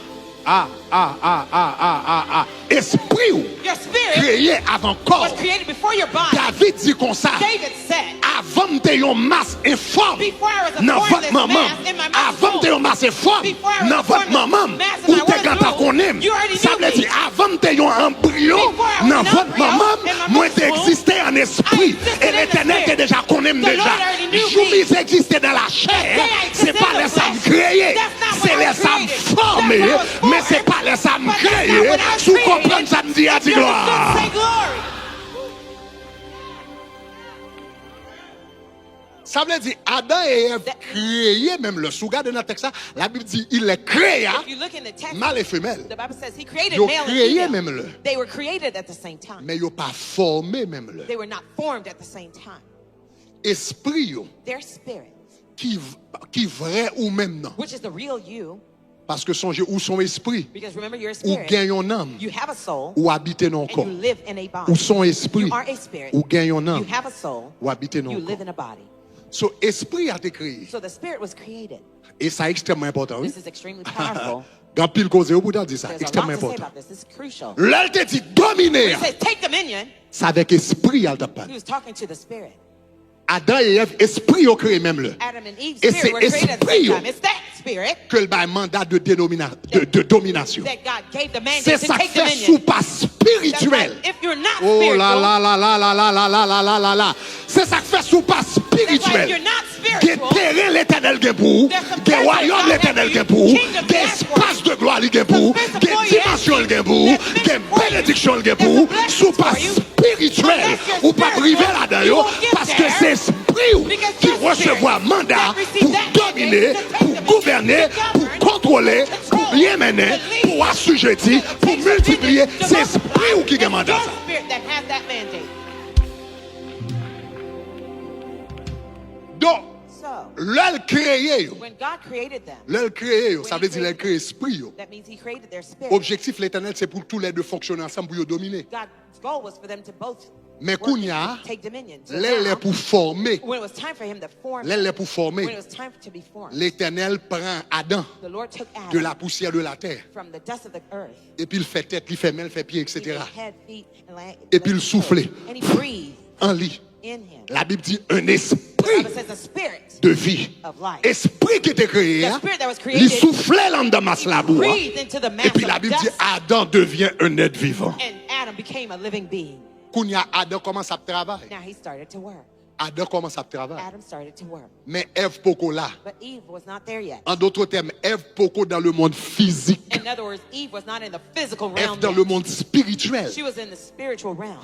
Esprit Your spirit créé avant corps. was created before your body. David dit comme ça. David said, Avant de yon masse informe before I was a dans votre formless maman, mass in my mother's avant de yon womb, masse informe before I was dans a votre formless maman, mass in ou my te mother's gata womb, konem, you already ça knew veut me. dire avant de yon embryon Before I was dans an votre embryo maman, in my moi mother's t'ai womb, existé en esprit, existed et in the l'éternel spirit. t'es déjà konem The déjà. Lord already knew Jou me. mis existé dans la chair, day I c'est existed pas in les the âmes flesh. créées, That's not c'est what I les âmes created. formées, That's what I was mais c'est born. pas les âmes But that's not créées. what I Sous created. comprendre ça me dit à If you gloire. understood, say glory. Ça veut dire Adam et Ève créés même le souga de notre texte. La Bible dit il les créa If you look in the text, mâle et femelle. the Bible says he created Ils ont male and créé female. même le. They were created at the same time. Mais ils n'ont pas formé même le. They were not formed at the same time. Esprit yo, Their spirit, qui vrai ou même non. which is the real you, Parce que songez où son esprit, because remember your ou spirit, gagne un âme, you have a soul, ou habite dans and corps. you live in a body. Ou son esprit, You are a spirit, ou gagne un you âme, have a soul, ou habite dans you corps. live in a body. So esprit a été créé. So the spirit was created. Et ça est extrêmement important. Oui? This is extremely powerful. Quand pile cause au bout de ça, There's a lot extrêmement to say important. about this. This is crucial. L'elle te dit dominer. He says, take dominion. C'est avec esprit à t'a He was talking to the spirit. Adam et Ève, esprit au créé même le. Adam and Eve's Et spirit were c'est created at the esprit, same time. It's that spirit que le bail mandat de domination. that God gave the mandate C'est to ça take fait dominion. sous pas That's spirituel. why if you're not Oh spiritual, là là là là là là là là là là là là. C'est ça fait sous pas that's why if spirituel. you're not Quel spiritual, terrain l'éternel gagne pour, quel royaume l'éternel gagne pour, quel espace de gloire il gagne pour, quelle dimension il gagne pour, quelle bénédiction il gagne pour, sous pas spirituel ou pas privé là-dedans, parce que c'est esprit qui recevoir mandat pour dominer, pour gouverner, pour contrôler, pour bien mener, pour assujettir, pour multiplier, c'est esprit qui gagne mandat. your spirit that has that mandate. Donc, So, l'elle créé, when God created them, l'elle créé, ça veut dire l'elle créé esprit. that means he created their spirit. Objectif l'éternel, c'est pour tous les deux fonctionner ensemble pour dominer. God's goal was for them to both Mais work Kounia, and take dominion. So l'aile now, est pour former. when it was time for him to form, L'aile est pour when it former. was time to be formed, L'éternel prend Adam the Lord took de Adam la poussière de la terre. from the dust of the earth. Et puis il fait tête, il fait main, il fait pied, He etc. made head, feet, and Et puis il souffle. and he breathed En lit. in him. La Bible dit un The esprit Bible says a spirit de vie. of life. Esprit qui était créé, The spirit that was il created, soufflait dans la masse la boue. breathed into the mass Et puis la of Bible dit dust, Adam devient un être vivant. and Adam became a living being. Kounia, Adam commence à travailler. Now he started to work. Adam commence à travailler. Adam started to work. Mais Ève Poko là. But Eve was not there yet. En d'autres termes, Ève Poko dans le monde physique. In other words, Eve was not in the physical Ève realm dans yet. le monde spirituel. She was in the spiritual realm.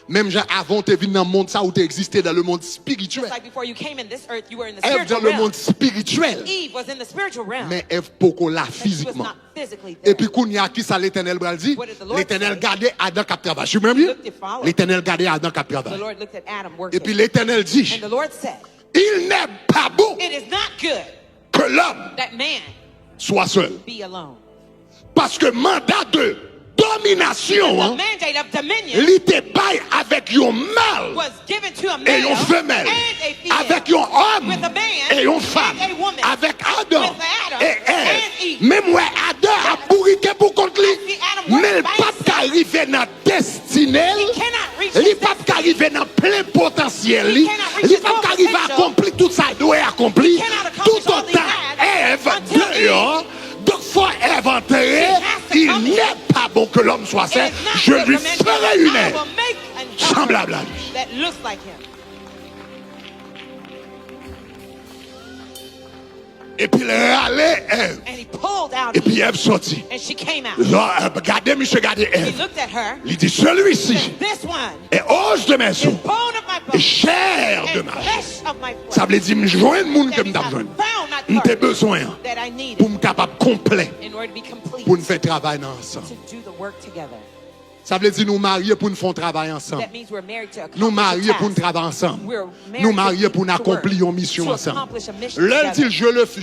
Même genre avant tu es venu dans le monde ça où tu existais dans le monde spirituel. Just like before you came in this earth, you were in the Ève dans spiritual le realm. monde spirituel. Eve was in the spiritual realm. Mais Ève Poko là But she was physiquement. not physically Et there. puis quand il y a qui ça l'éternel bral dit, What did the Lord l'éternel say? gardait Adam qui travaille. Je suis même bien. Looked at follow. L'éternel gardait Adam qui The travaille. Lord looked at Adam Et working. puis l'éternel dit, And the Lord said, il n'est pas bon it is not good que l'homme that man soit seul. be alone. Parce que mandat de domination, The hein, mandate of dominion il te baille avec un mâle was given to a et male une femelle, and a female. avec un homme With a man et une femme, and a woman. avec Adam With Adam et and Ève. Eve. Même ouais, Adam a bourriqué pour contre lui, I see Adam work mais le by pape qui arrive dans destinée, He cannot reach le his pape qui arrive dans plein potentiel, He cannot reach le his pape qui full arrive à potential. accomplir tout ça, il doit accomplir He cannot tout accomplish all he autant. had Ève until dehors. Donc, faut Ève entrer. has to Il come in. n'est pas bon que l'homme soit It seul. is not Je good lui for man to ferai be- une I aide will make an helper semblable à lui. that looks like him. Et puis il râlait Ève. And he pulled out Et puis Eve. Ève sortit. And she came out. Regardez, monsieur, regardez He Ève. looked at her. Il dit, celui-ci This one est os de mes is os bone of my et bone chair de and ma chair. flesh of my Ça flesh. veut dire, me joindre le monde que That me means I besoin. found my M'te partner besoin that I pour needed me capable complet in order to be complete pour nous faire travailler ensemble. to do the work together. Ça veut dire nous marier pour nous faire travailler ensemble. That means we're married to Nous accomplish marier a pour nous task. travailler ensemble. We're married Nous marier to pour nous to work, accomplir une mission to ensemble. accomplish a mission L'un dit, together.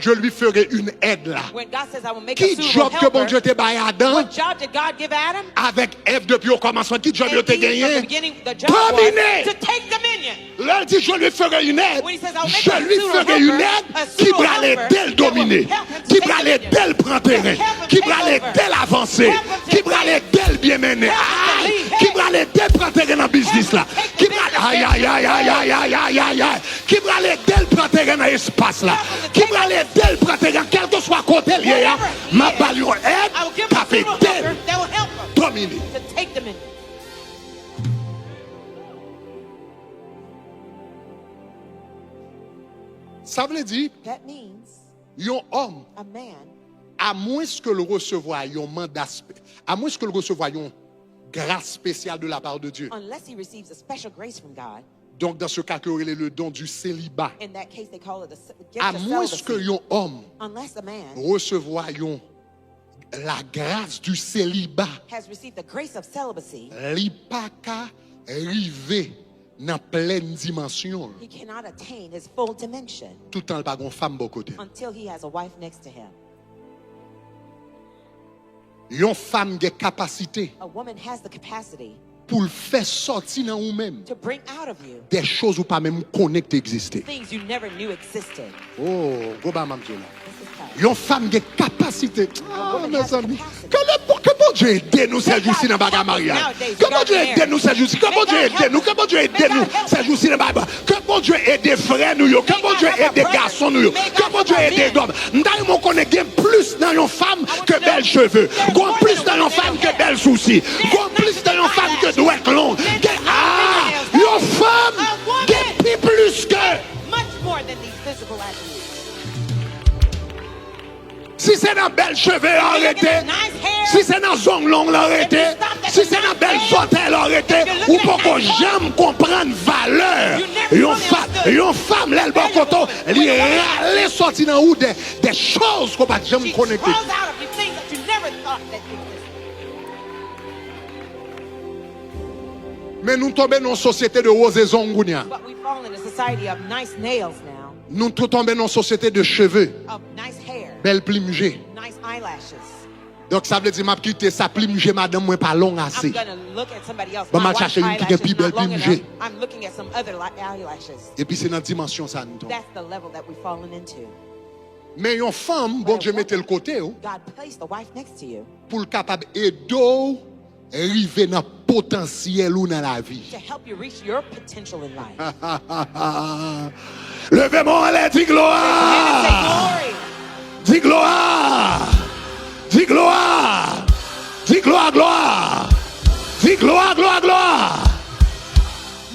je lui ferai une aide là. When God says I will make a Qui suitable job que bon helper, Dieu te baille à Adam what job did God give Adam? avec Ève depuis au commencement? Qui job And il te Eve, from the gagné? beginning, the job was Dominé. to take dominion. L'un dit, je lui ferai une aide. When he says, I'll make Je a lui suitable ferai une helper, aide a qui suitable va l'aider helper le that will dominer, help him to qui take va l'aider dominion, le prendre terrain, to help him qui take va l'aider over, l'avancer, help him to qui va advance, l'aider le bien mener, help him to lead, qui va l'aider le prendre terrain dans le business là, help him qui take va the aïe business aïe aïe aïe aïe aïe aïe aïe aïe, qui va l'aider le prendre terrain dans l'espace là, qui va l'aider le prendre terrain quel que soit côté lié, ma balion I will aide, give him qu'a a fait suitable d'elle helper that will help him dominer. to take dominion. Ça veut dire, That means un homme, a man, à moins que le recevoir un mandat, à moins que le recevoir une grâce spéciale de la part de Dieu. unless he receives a special grace from God, Donc dans ce cas, il y aurait le don du célibat. in that case they call it the gift À of moins que celibacy. un homme Unless a man recevoir la grâce du célibat, has received the grace of celibacy, il pas qu'à arriver dans pleine dimension. he cannot attain his full dimension Tout le temps, il n'y a pas une femme de côté. until he has a wife next to him. Une femme qui a capacité A woman has the capacity pour le faire sortir dans vous-même to bring out of you des choses où pas même connecter exister. things you never knew existed. Oh, go ba mamzou là. This is how. Une femme qui a capacité. Ah, woman mes has the amis. capacity. Que bon Dieu aide nous ces jours-ci dans le bagage mariage. Que bon Dieu aide nous ces jours-ci. Que bon Dieu aide nous. Que bon Dieu aide nous ces jours-ci dans le bagage. Que bon Dieu aide frères nous. Que bon Dieu aide garçons nous. Que bon Dieu aide hommes. Nous mon connaît plus dans une femme que belles cheveux. Gon plus dans une femme que belles soucis. Gon plus dans une femme que doigts longs. Ah, une femme qui plus que. Much more than these physical attributes. Si c'est dans belles cheveux, arrêtez. Si c'est dans zone longue, arrêtez. Si c'est dans belles hôtels, arrêtez. Ou pour que j'aime comprendre valeur. Une femme, l'elle bon coton, elle sorti dans où des choses qu'on va jamais She connecter. draws out of you things that you never thought that existed. Mais nous tombons dans une société de roses et zongounia. But we fall in a society of nice nails now, Nous tombons dans une société de cheveux, of nice hair, belles plumées. nice eyelashes. Donc ça veut dire m'a quitter ça plumée madame moi pas long assez. I'm gonna look at somebody else. Bon, My ma wife's chercher une qui est eyelashes plus belle, not long plus enough. mugée. I'm looking at some other eyelashes. Et puis c'est dans la dimension ça nous tombe. That's the level that we've fallen into. Mais une femme, bon Dieu mettez le côté oh, God placed the wife next to you pour le capable aider arriver dans potentiel ou dans la vie. to help you reach your potential in life. Levez-moi allez, dis And say gloire. glory. Dis gloire. Dis gloire. Dis gloire, gloire. Dis gloire, gloire, gloire.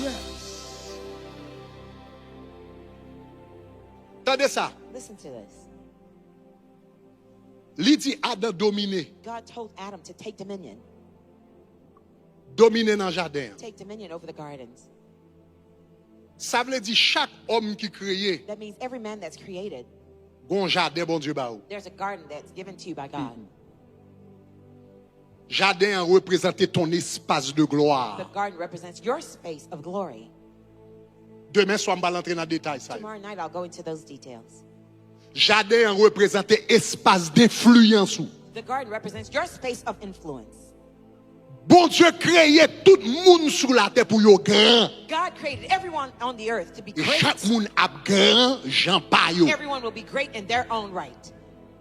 Yes. Attendez ça. Listen to this. Il dit Adam dominer. God told Adam to take dominion. Dominer dans le jardin. Take dominion over the gardens. Ça veut dire chaque homme qui créé, That means every man that's created, bon jardin, bon Dieu, bah ou. there's a garden that's given to you by God. Jardin a représenté ton espace de The gloire. garden represents your space of glory. Demain soir, on va rentrer dans le détail. Ça. Tomorrow night, I'll go into those details. Jardin a représenté espace d'influence. The garden represents your space of influence. Bon Dieu créé tout le monde sur la terre pour yo grand. God created everyone on the earth to be Et great. chaque monde a grand, Jean pas yo. Everyone will be great in their own right.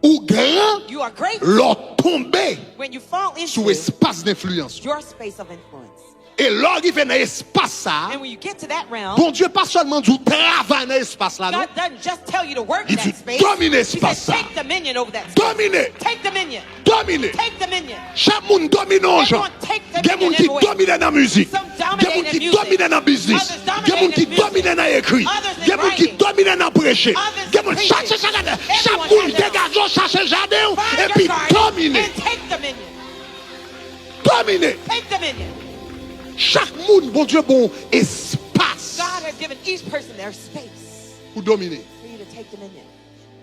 Ou grand, You are great l'ont tombé when you fall sous into espace d'influence. your space of influence. Et l'arrivée dans l'espace ça, And when you get to that realm, bon Dieu pas seulement du travail dans l'espace là, non? God doesn't just tell you to work Il that dit space. dominer He espace says, ça. take dominion over that space. Dominer. Take dominion. Dominer. Take dominion. Chaque monde domine en gens. Il y a des gens qui dominent dans la musique. Il y a des gens qui dominent dans le business. Il y a des gens qui dominent dans l'écrit. Il y a des gens qui dominent dans le prêcher. Il y a des gens qui chaque monde dégage, cherche le jardin et puis dominer. And take dominion. Dominer. Take dominion. Chaque monde, bon Dieu, bon espace God has given each person their space pour dominer. for you to take dominion.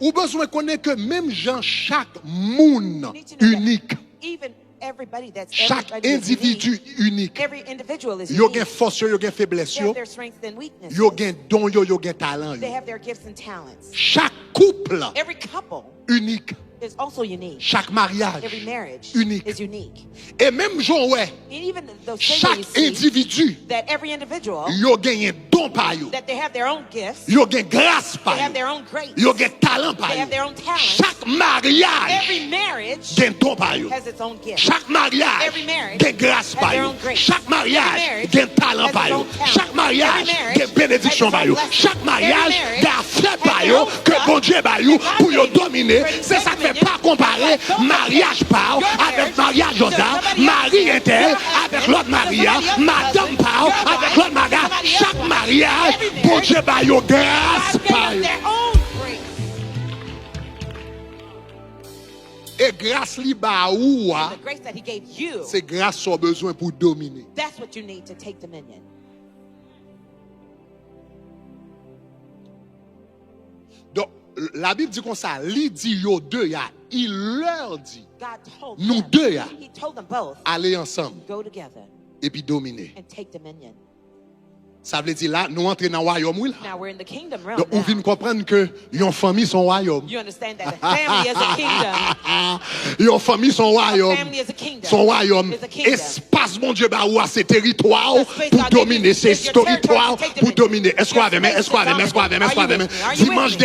Ou besoin de connaître que même gens, chaque monde You need to know that unique, even everybody that's chaque everybody is individu unique, unique. Every individual is yo unique. gen force, yo gen faiblesse, They have yo their strengths and weaknesses. gen don, yo gen talent. They Yo. have their gifts and talents. Chaque couple Every couple unique, is also unique. chaque mariage Every marriage unique. is unique. Et même gens, ouais, And even those things that chaque you see, individu, that every individual, yo gen don pa yo, that they have their own gifts, yo gen grâce they pa have yo, their own grace, yo gen talent pa they have their yo. own talents. Chaque mariage Every marriage gen don pa yo. has its own gift. Chaque mariage Every marriage gen grâce has pa their yo. own grace. Chaque mariage Every marriage gen talent has pa its yo. own talent. Chaque mariage Every marriage gen bénédiction has pa its yo. own blessing. Chaque mariage Every marriage gen affaire pa has yo their own que stuff bon Dieu ba yo that God pour yo gave you dominer. for you to C'est ça take fait dominion. pas comparer Don't mariage pa your avec marriage mariage to Joda, somebody Marie else's, intel your avec husband, l'autre Maria, to somebody else's madame husband, pa your avec wife, l'autre Maria. somebody else's Chaque wife. mariage Every bon marriage, Dieu ba yo grâce God gave pa us yo. their own grace. Et grâce li ba ou The grace that He gave you, c'est grâce son besoin pour dominer. that's what you need to take dominion. Donc, la Bible dit comme ça, li dit yo deux, il leur dit, God told nous them, deux, He told them both, aller ensemble go together et puis dominer. and take dominion. Ça veut dire là, nous entrons dans le royaume. Oui, là. Now we're in the kingdom realm Donc, on vient now. comprendre que une famille son royaume. You understand that a family is a kingdom. Une famille son A royaume. family is a kingdom. Son royaume. Is a kingdom. Espace, mon Dieu, bah, ou à ses territoires The space pour God gave dominer. you C'est is your territory territoire to take pour dominion. dominer. Est-ce qu'on Your avait, est-ce qu'on space avait, to est-ce qu'on avait, dominate. est-ce qu'on Are you avait. with me? Are you Dimanche with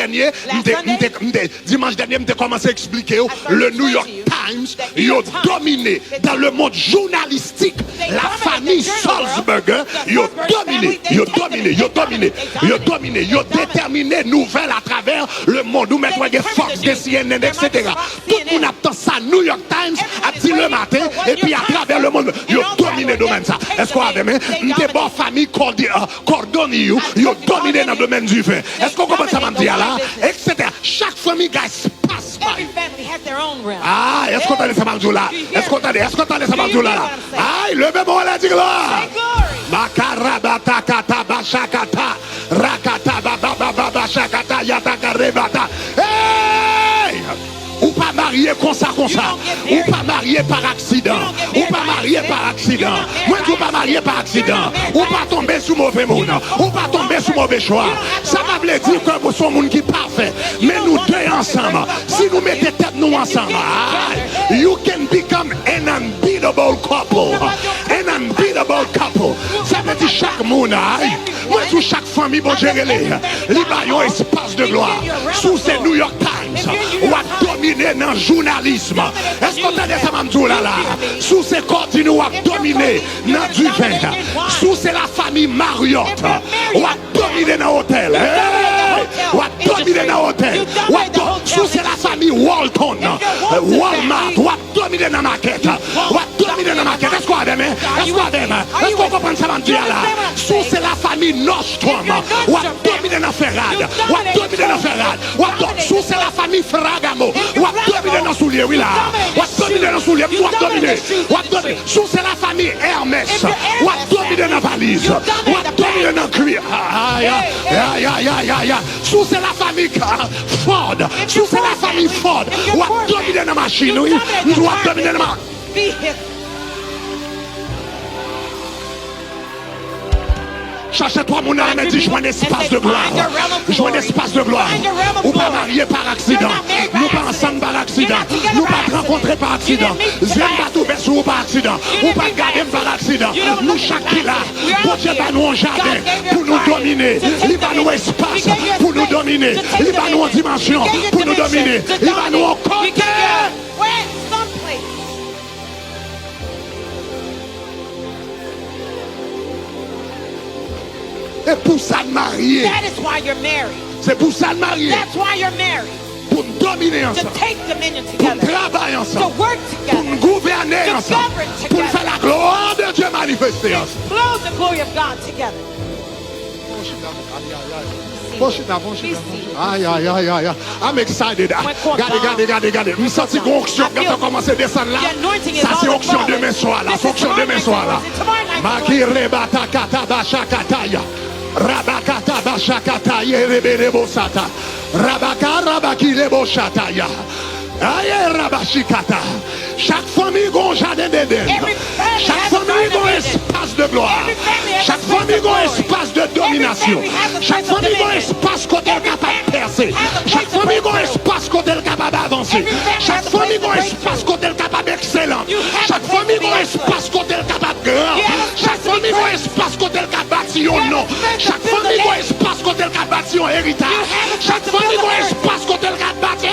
me? dernier, dimanche dernier, m'te commencé à expliquer le New York Times, ils ont dominé dans le monde journalistique. La famille Salzburger, ils ont dominé, ils ont dominé, ils ont dominé, ils ont dominé, ils ont déterminé nouvelles à travers le monde. Nous mettons des Fox, des CNN, etc. Tout le monde attend ça. New York Times a dit le matin, et puis à travers le monde, ils ont dominé le domaine ça. Est-ce qu'on a des bonnes familles coordonnées, ils ont dominé dans le domaine du vin. Est-ce qu'on comprend ça, m'a dit là? Etc. Chaque famille a espace. Every family has their own realm. Ah, est-ce qu'on entend ça, m'a dit là? Est-ce qu'on entend ça, m'a dit là? Aïe, levez-moi la dit là. Say glory. Makarabata kata bashakata rakata baba bashakata yataka rebata. Hey! Ou pas marié comme ça. Ou pas marié par accident. Ou pas marié par accident. Moi, tu pas marié par accident. Ou pas tomber sous mauvais monde. Ou pas tomber sous mauvais choix. Ça va veut dire que vous sommes un monde qui est parfait. Mais nous deux ensemble. Si nous mettons tête nous ensemble, you can become an unbeatable couple. An unbeatable couple. Ça veut dire chaque monde. Moi, sous chaque famille, bon gérer les baillons espace de gloire. Sous ces New York Times. Ou à dominer dans le journalisme. Est-ce qu'on a des amants là? Sous ces continuent à dominer dans du vin. Sous c'est la famille Marriott. Ou à dominer dans l'hôtel. Ou à dominer dans l'hôtel. Sous c'est la famille Walton. Walmart. Ou à dominer dans la maquette. Ou à dominer dans la maquette. Est-ce qu'on a des mains? Est-ce qu'on a des mains? Est-ce qu'on comprend ça, là? Sous c'est la famille Nordstrom. Ou à dominer dans Ferrade. Ou à dominer dans Ferrade. Sous c'est la famille Ferragamo. Ou à dominer dans soulier, oui là. Ou à dominer dans soulier. Ou à dominer. Ou à dominer. Sous c'est la famille Hermès. Ou à dominer dans valise. Ou à dominer dans cuir. Sous c'est la famille Ford. Sous c'est la famille Ford. Ou à dominer dans machine, oui. Ou à dominer dans machine. Cherchez-toi mon âme et dis, je vois un espace de gloire. Je vois un espace de gloire. Ou pas marié par accident. Nous pas ensemble par accident. Nous pas rencontrés par accident. J'aime pas tout baisser ou par accident. Ou pas garder par accident. Nous chaque qui là, pour Dieu va nous un jardin pour nous dominer. Il va nous espace pour nous dominer. Il va nous en dimension pour nous dominer. Il va nous en côté. Et pour ça de marier. That is why you're married. C'est pour ça de marier. That's why you're married. Pour dominer To ensemble. take dominion Pour together. travailler To ensemble. work Pour together. gouverner To ensemble. govern Pour together. faire la gloire de Dieu manifester ensemble. Explode the glory of God together. Aïe, aïe, aïe, aïe. I'm excited. Regardez. Je sens que l'onction quand on commence à descendre là. Ça, c'est onction demain soir là. C'est onction demain soir là. Makire batakata bashakataya. Rabakata bashakataya rebelebo sata. Rabakile shataya. Aïe, rabashikata. Chaque famille a un jardin d'Éden. Chaque famille a un espace de gloire. Chaque famille a un espace de domination. Chaque famille a un espace côté capable de percer. Chaque famille a un espace côté capable d'avancer. Chaque famille a un espace côté capable d'excellent. Chaque famille a un espace côté capable de grand. Chaque famille a un espace côté capable de bâtir un nom. Chaque famille a un espace côté capable de bâtir un héritage. Chaque famille a un espace côté capable de bâtir.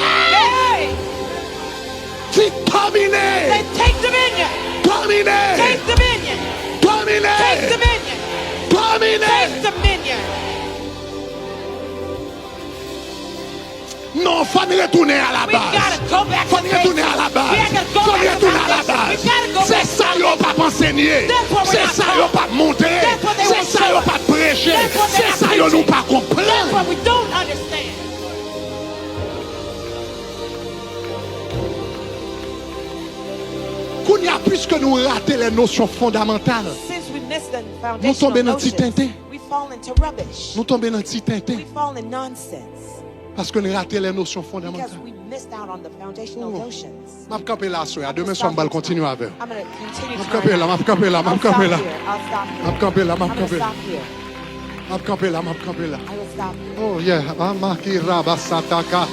C'est dominé. Then take dominion. Dominé. Take dominion. Dominé. Take dominion. Dominé. Take dominion. Non, il faut retourner à la We base. gotta go back Il faut to retourner à la basics. base. We gotta Il go faut back to retourner à la foundation. base. We gotta go C'est back to ça, ils n'ont pas enseigné. That's what we're C'est not ça, ils n'ont taught. pas monté. That's what they C'est won't ça, show ils n'ont us. pas prêché. That's what they're C'est not ça, ils n'ont preaching. pas That's compris. what we don't understand. Puisque nous ratons les notions fondamentales, Since we missed the nous tombons foundational dans le petit notions, tintin. we fall into rubbish. Nous tombons dans le petit tintin We fall in nonsense parce que nous ratons les notions because fondamentales. we missed out on the foundational Oh. notions. Je vais camper là, soeur. Demain soir, je vais continuer avec. I'm going to continue Je to vais camper là, je vais camper là, je vais camper là. I'll stop Je here. vais camper là, je vais I'm going to camper là. stop here. Je vais camper là, je vais camper là. I will stop here. Oh yeah, Makirabasataka.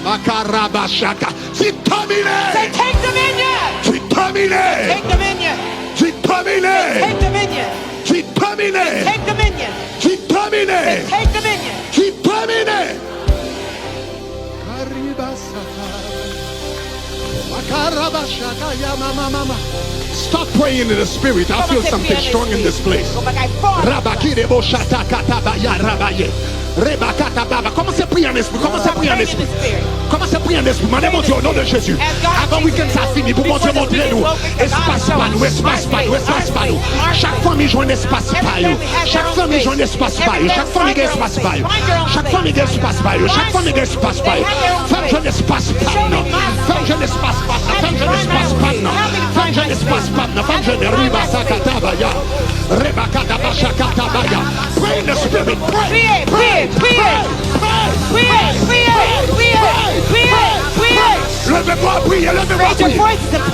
Makarabashaka. C'est Say, terminé. take dominion. C'est terminé. Take dominion. C'est terminé. Take dominion. C'est terminé. Take dominion. C'est terminé. Take dominion. C'est terminé. Karibasaka. Makarabashaka ya mama. Start praying in the spirit. I feel something strong in this place. Go back. I fought. Rabakire boshata katabaya rabaye. Rebakata baba. Commencez à prier en esprit. Commencez à prier en esprit. Commencez à prier en esprit. Demandez mon Dieu au nom de Jésus. Avant week-end ça finit. Pour mon Dieu montrer nous. Espace pas nous. Espace pas nous. Espace pas nous. Chaque famille joue un espace pas nous. Chaque famille joue un espace pas nous. Chaque famille a un espace pas nous. Chaque famille a un espace pas nous. Chaque famille a un espace pas nous. Femme jeune espace pas nous. Femme jeune espace pas nous. Femme jeune espace pas nous. Femme jeune espace pas nous. Femme jeune riba sakatabaya. Rebakata bashakatabaya. Pray in the spirit. Pray. Levez-moi à prier, levez-moi à prier.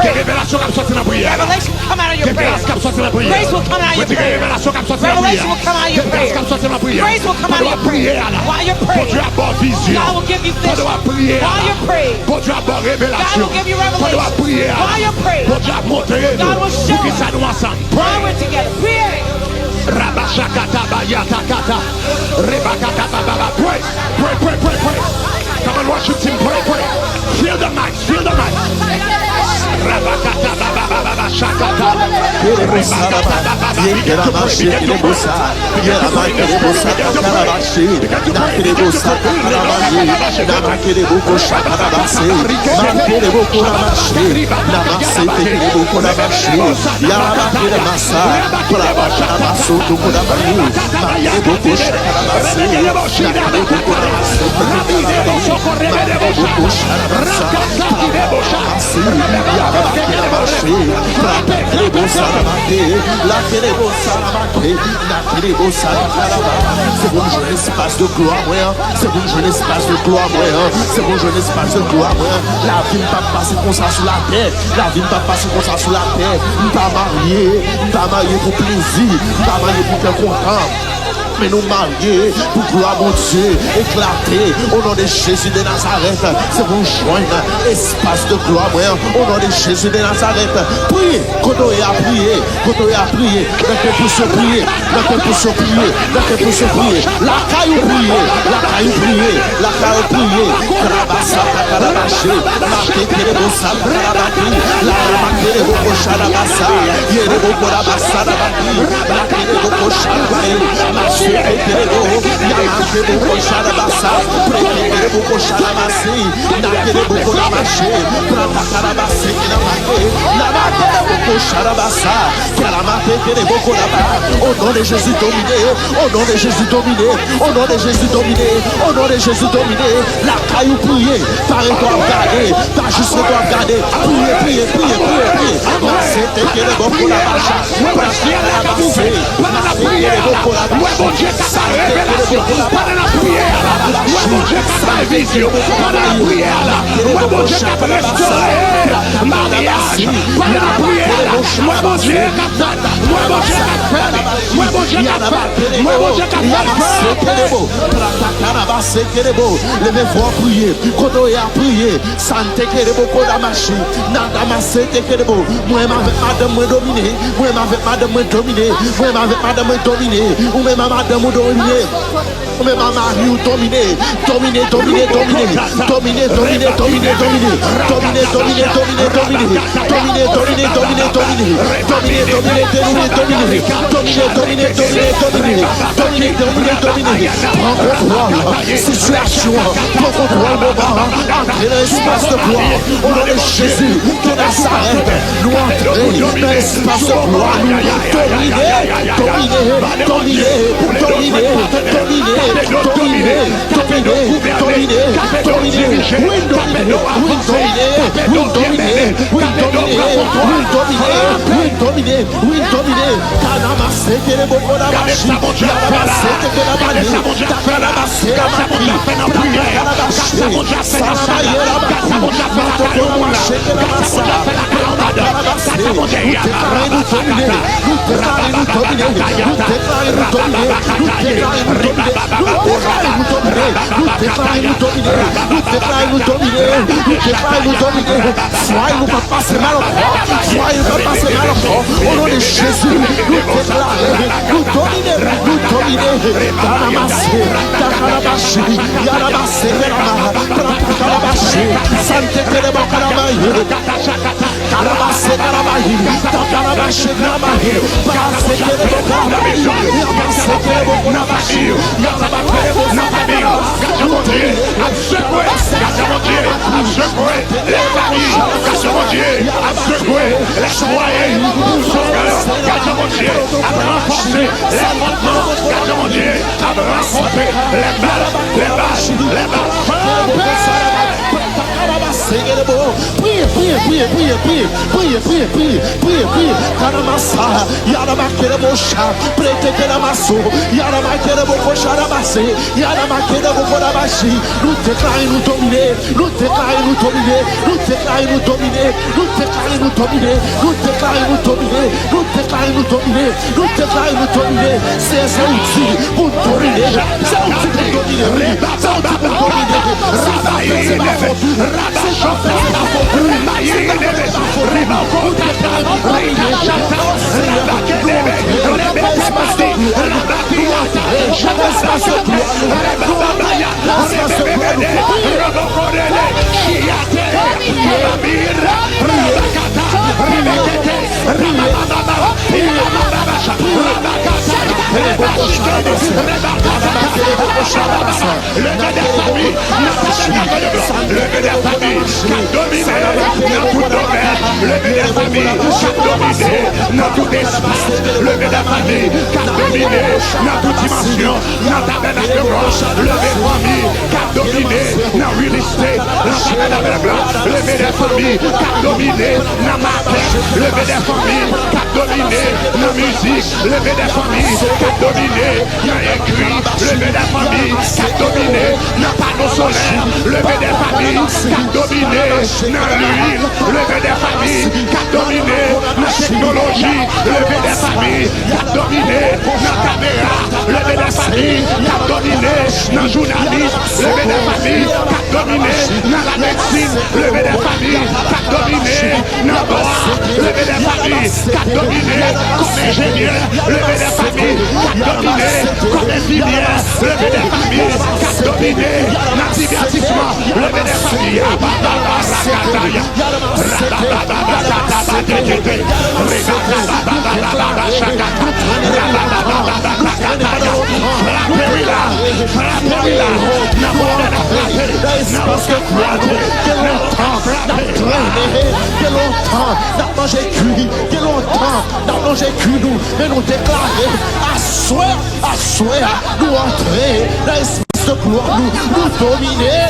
Que révélation comme sorti dans la prière. Revelation come out of your Que prayer. grâce comme sorti dans la prière. Grace will come out of your Que prayer. révélation comme sorti dans la prière. Revelation will come out of your Que grâce prayer. comme sorti dans la prière. Grace will come out of your prier prayer. là. While you're Pour praying, Dieu a bonne vision. God will give you Pour Dieu vision. a prier While là. you're praying, Pour Dieu a bonne révélation. God will give you Pour Dieu a revelation. prier là. While you're praying, Pour Dieu a montrer nous. God will show Pour qu'il us. ça nous ensemble. while Pray. we're together, pray. Rabashakata bayata kata. Rebakata bababa. Pray. Come on, worship team. Pray. Feel the mic. Rabakata bababa shakata. C'est bon jeune espace de gloire, c'est bon jeune espace de gloire, c'est bon jeune espace de gloire. La vie ne va pas passer comme ça sous la terre, la vie ne va pas passer comme ça sous la terre. Pas marié pour plaisir, pas marié pour faire content. Mais nous marier pour gloire mon Dieu, éclater au nom de Jésus de Nazareth. C'est pour joindre espace de gloire au nom de Jésus de Nazareth. Priez, quand on est à prier, dans quel pour se prier, la caille prier, la caille prier, Karabasa, Karabaché, Marqué, Kerebosa, Karabaki, la Ramaké, Bokosha, Rabasa, Yerebo, Korabasa, Rabaki, la Kerebo, Kosha, Au nom de Jésus dominé, au nom de Jésus dominé, au nom de Jésus dominé, au nom de Jésus dominé, la caillou prier, par étoile garder, pas juste étoile garder, prier, c'était que le bon pour la marche, pendant la prière, mon Dieu, sa révélation, pendant la prière, mon Dieu, sa vision, pendant la prière, mon Dieu, ta restaurer, mariage, pendant la prière, mon Dieu, levez-vous prier, kodo ya prier, santé kerebo koda marché, nada masete kerebo, moi avec madame moi dominé, moi avec madame moi dominé, moi avec madame moi dominé, ou même madame moi dominé. Même ma mari ou dominé, dominé, prends contrôle, situation, prends contrôle moment, entrez dans l'espace de gloire, au nom de Jésus, de Nazareth, nous entrez dans l'espace de gloire, Soyez nous pas passer mal au nom de Jésus, nous déclarer, nous dominer, Tanamassé, Takarabashi, Yarabasé, Takarabashi, Sante Kereba Karamahi, Karabasé Karamahi, Takarabashi Karamahi, Parase Kereba Karamahi, Yabasé Kereba Karamahi, Yarabakebo Natabio, Gardez-moi-Dieu, les familles, gardez-moi-Dieu, les citoyens, pour sauver, gardez-moi-Dieu, à renforcer les fondements, gardez-moi-Dieu, à renforcer les balles, priez, Kanamasa, Yaramakebo Sha, prêtez que la masso, Yaramakebo Kosharabase, Yaramakebo Korabashi, nous déclarons nous dominer, nous déclarons nous dominer, nous déclarons nous dominer, nous déclarons nous dominer, nous déclarons nous dominer, nous déclarons nous dominer, nous déclarons nous dominer, c'est un outil pour dominer, c'est un outil pour dominer, c'est un outil pour dominer, c'est ma faute, dominer l'antibiotiquement, le bénéfice. Parce que quel longtemps, quel longtemps, n'a mangé cuit, quel longtemps, n'a mangé cuit nous, mais nous déclarer, à souhait, nous entrer dans l'espace de gloire, nous dominer.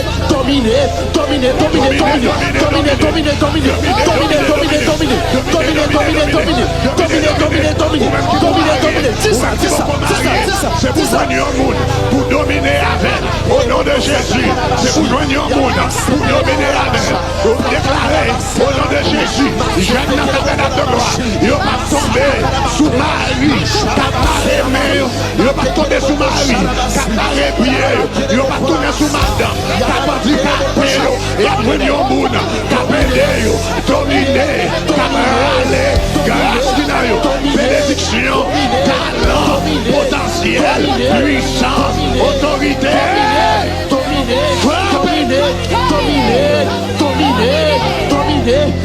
C'est pour joindre au monde, pour dominer avec, au nom de Jésus. C'est pour joindre au monde, pour dominer avec, pour déclarer, au nom de Jésus. J'aime la tabernacle de gloire. Il va pas tomber sous Marie, caparer main, il va pas tomber sous Marie, caparer pied, il va pas tomber sous madame, caparer capélo, et après au monde, capélo, dominer, caparer, grâce bénédiction, talent, potentiel, puissance, autorité. Dominer,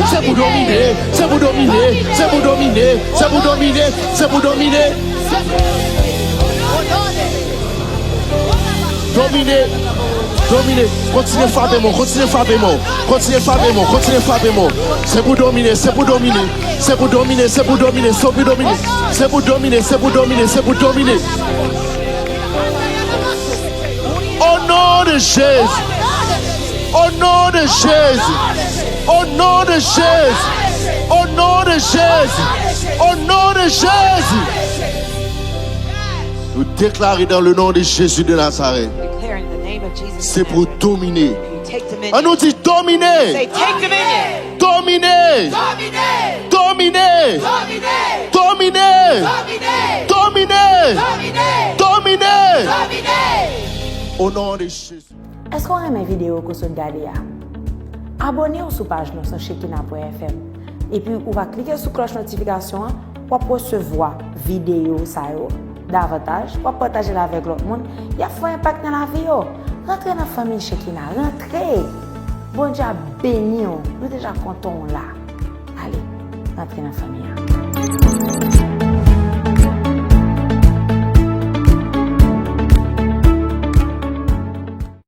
c'est vous dominer, c'est vous dominer, c'est vous dominer, c'est vous dominer, c'est vous dominer. Dominer, continuez Fabémo, c'est vous dominer, c'est vous dominer, c'est vous dominer, c'est vous dominer, c'est vous dominer, c'est vous dominer, c'est vous dominer, c'est vous dominer. Au nom de Jésus, au nom de Jésus, au nom de Jésus, au nom de Jésus, au nom de Jésus. Nous déclarons dans le nom de Jésus de Nazareth. C'est pour dominer. On nous dit dominer. Dominer. Dominer. Dominer. Dominer. Dominer. Au nom de Jésus. Est-ce qu'on aime mes vidéos que vous regardez? Abonnez-vous sur la page sur Shekinah.fm. Et puis, vous va cliquer sur la cloche de notification pour recevoir vidéo davantage, pour partager avec l'autre monde. Il y a un impact dans la vie. Rentrez dans la famille Shekinah. Rentrez. Bon Dieu béni. Nous déjà contents là. Allez, rentrez dans la famille.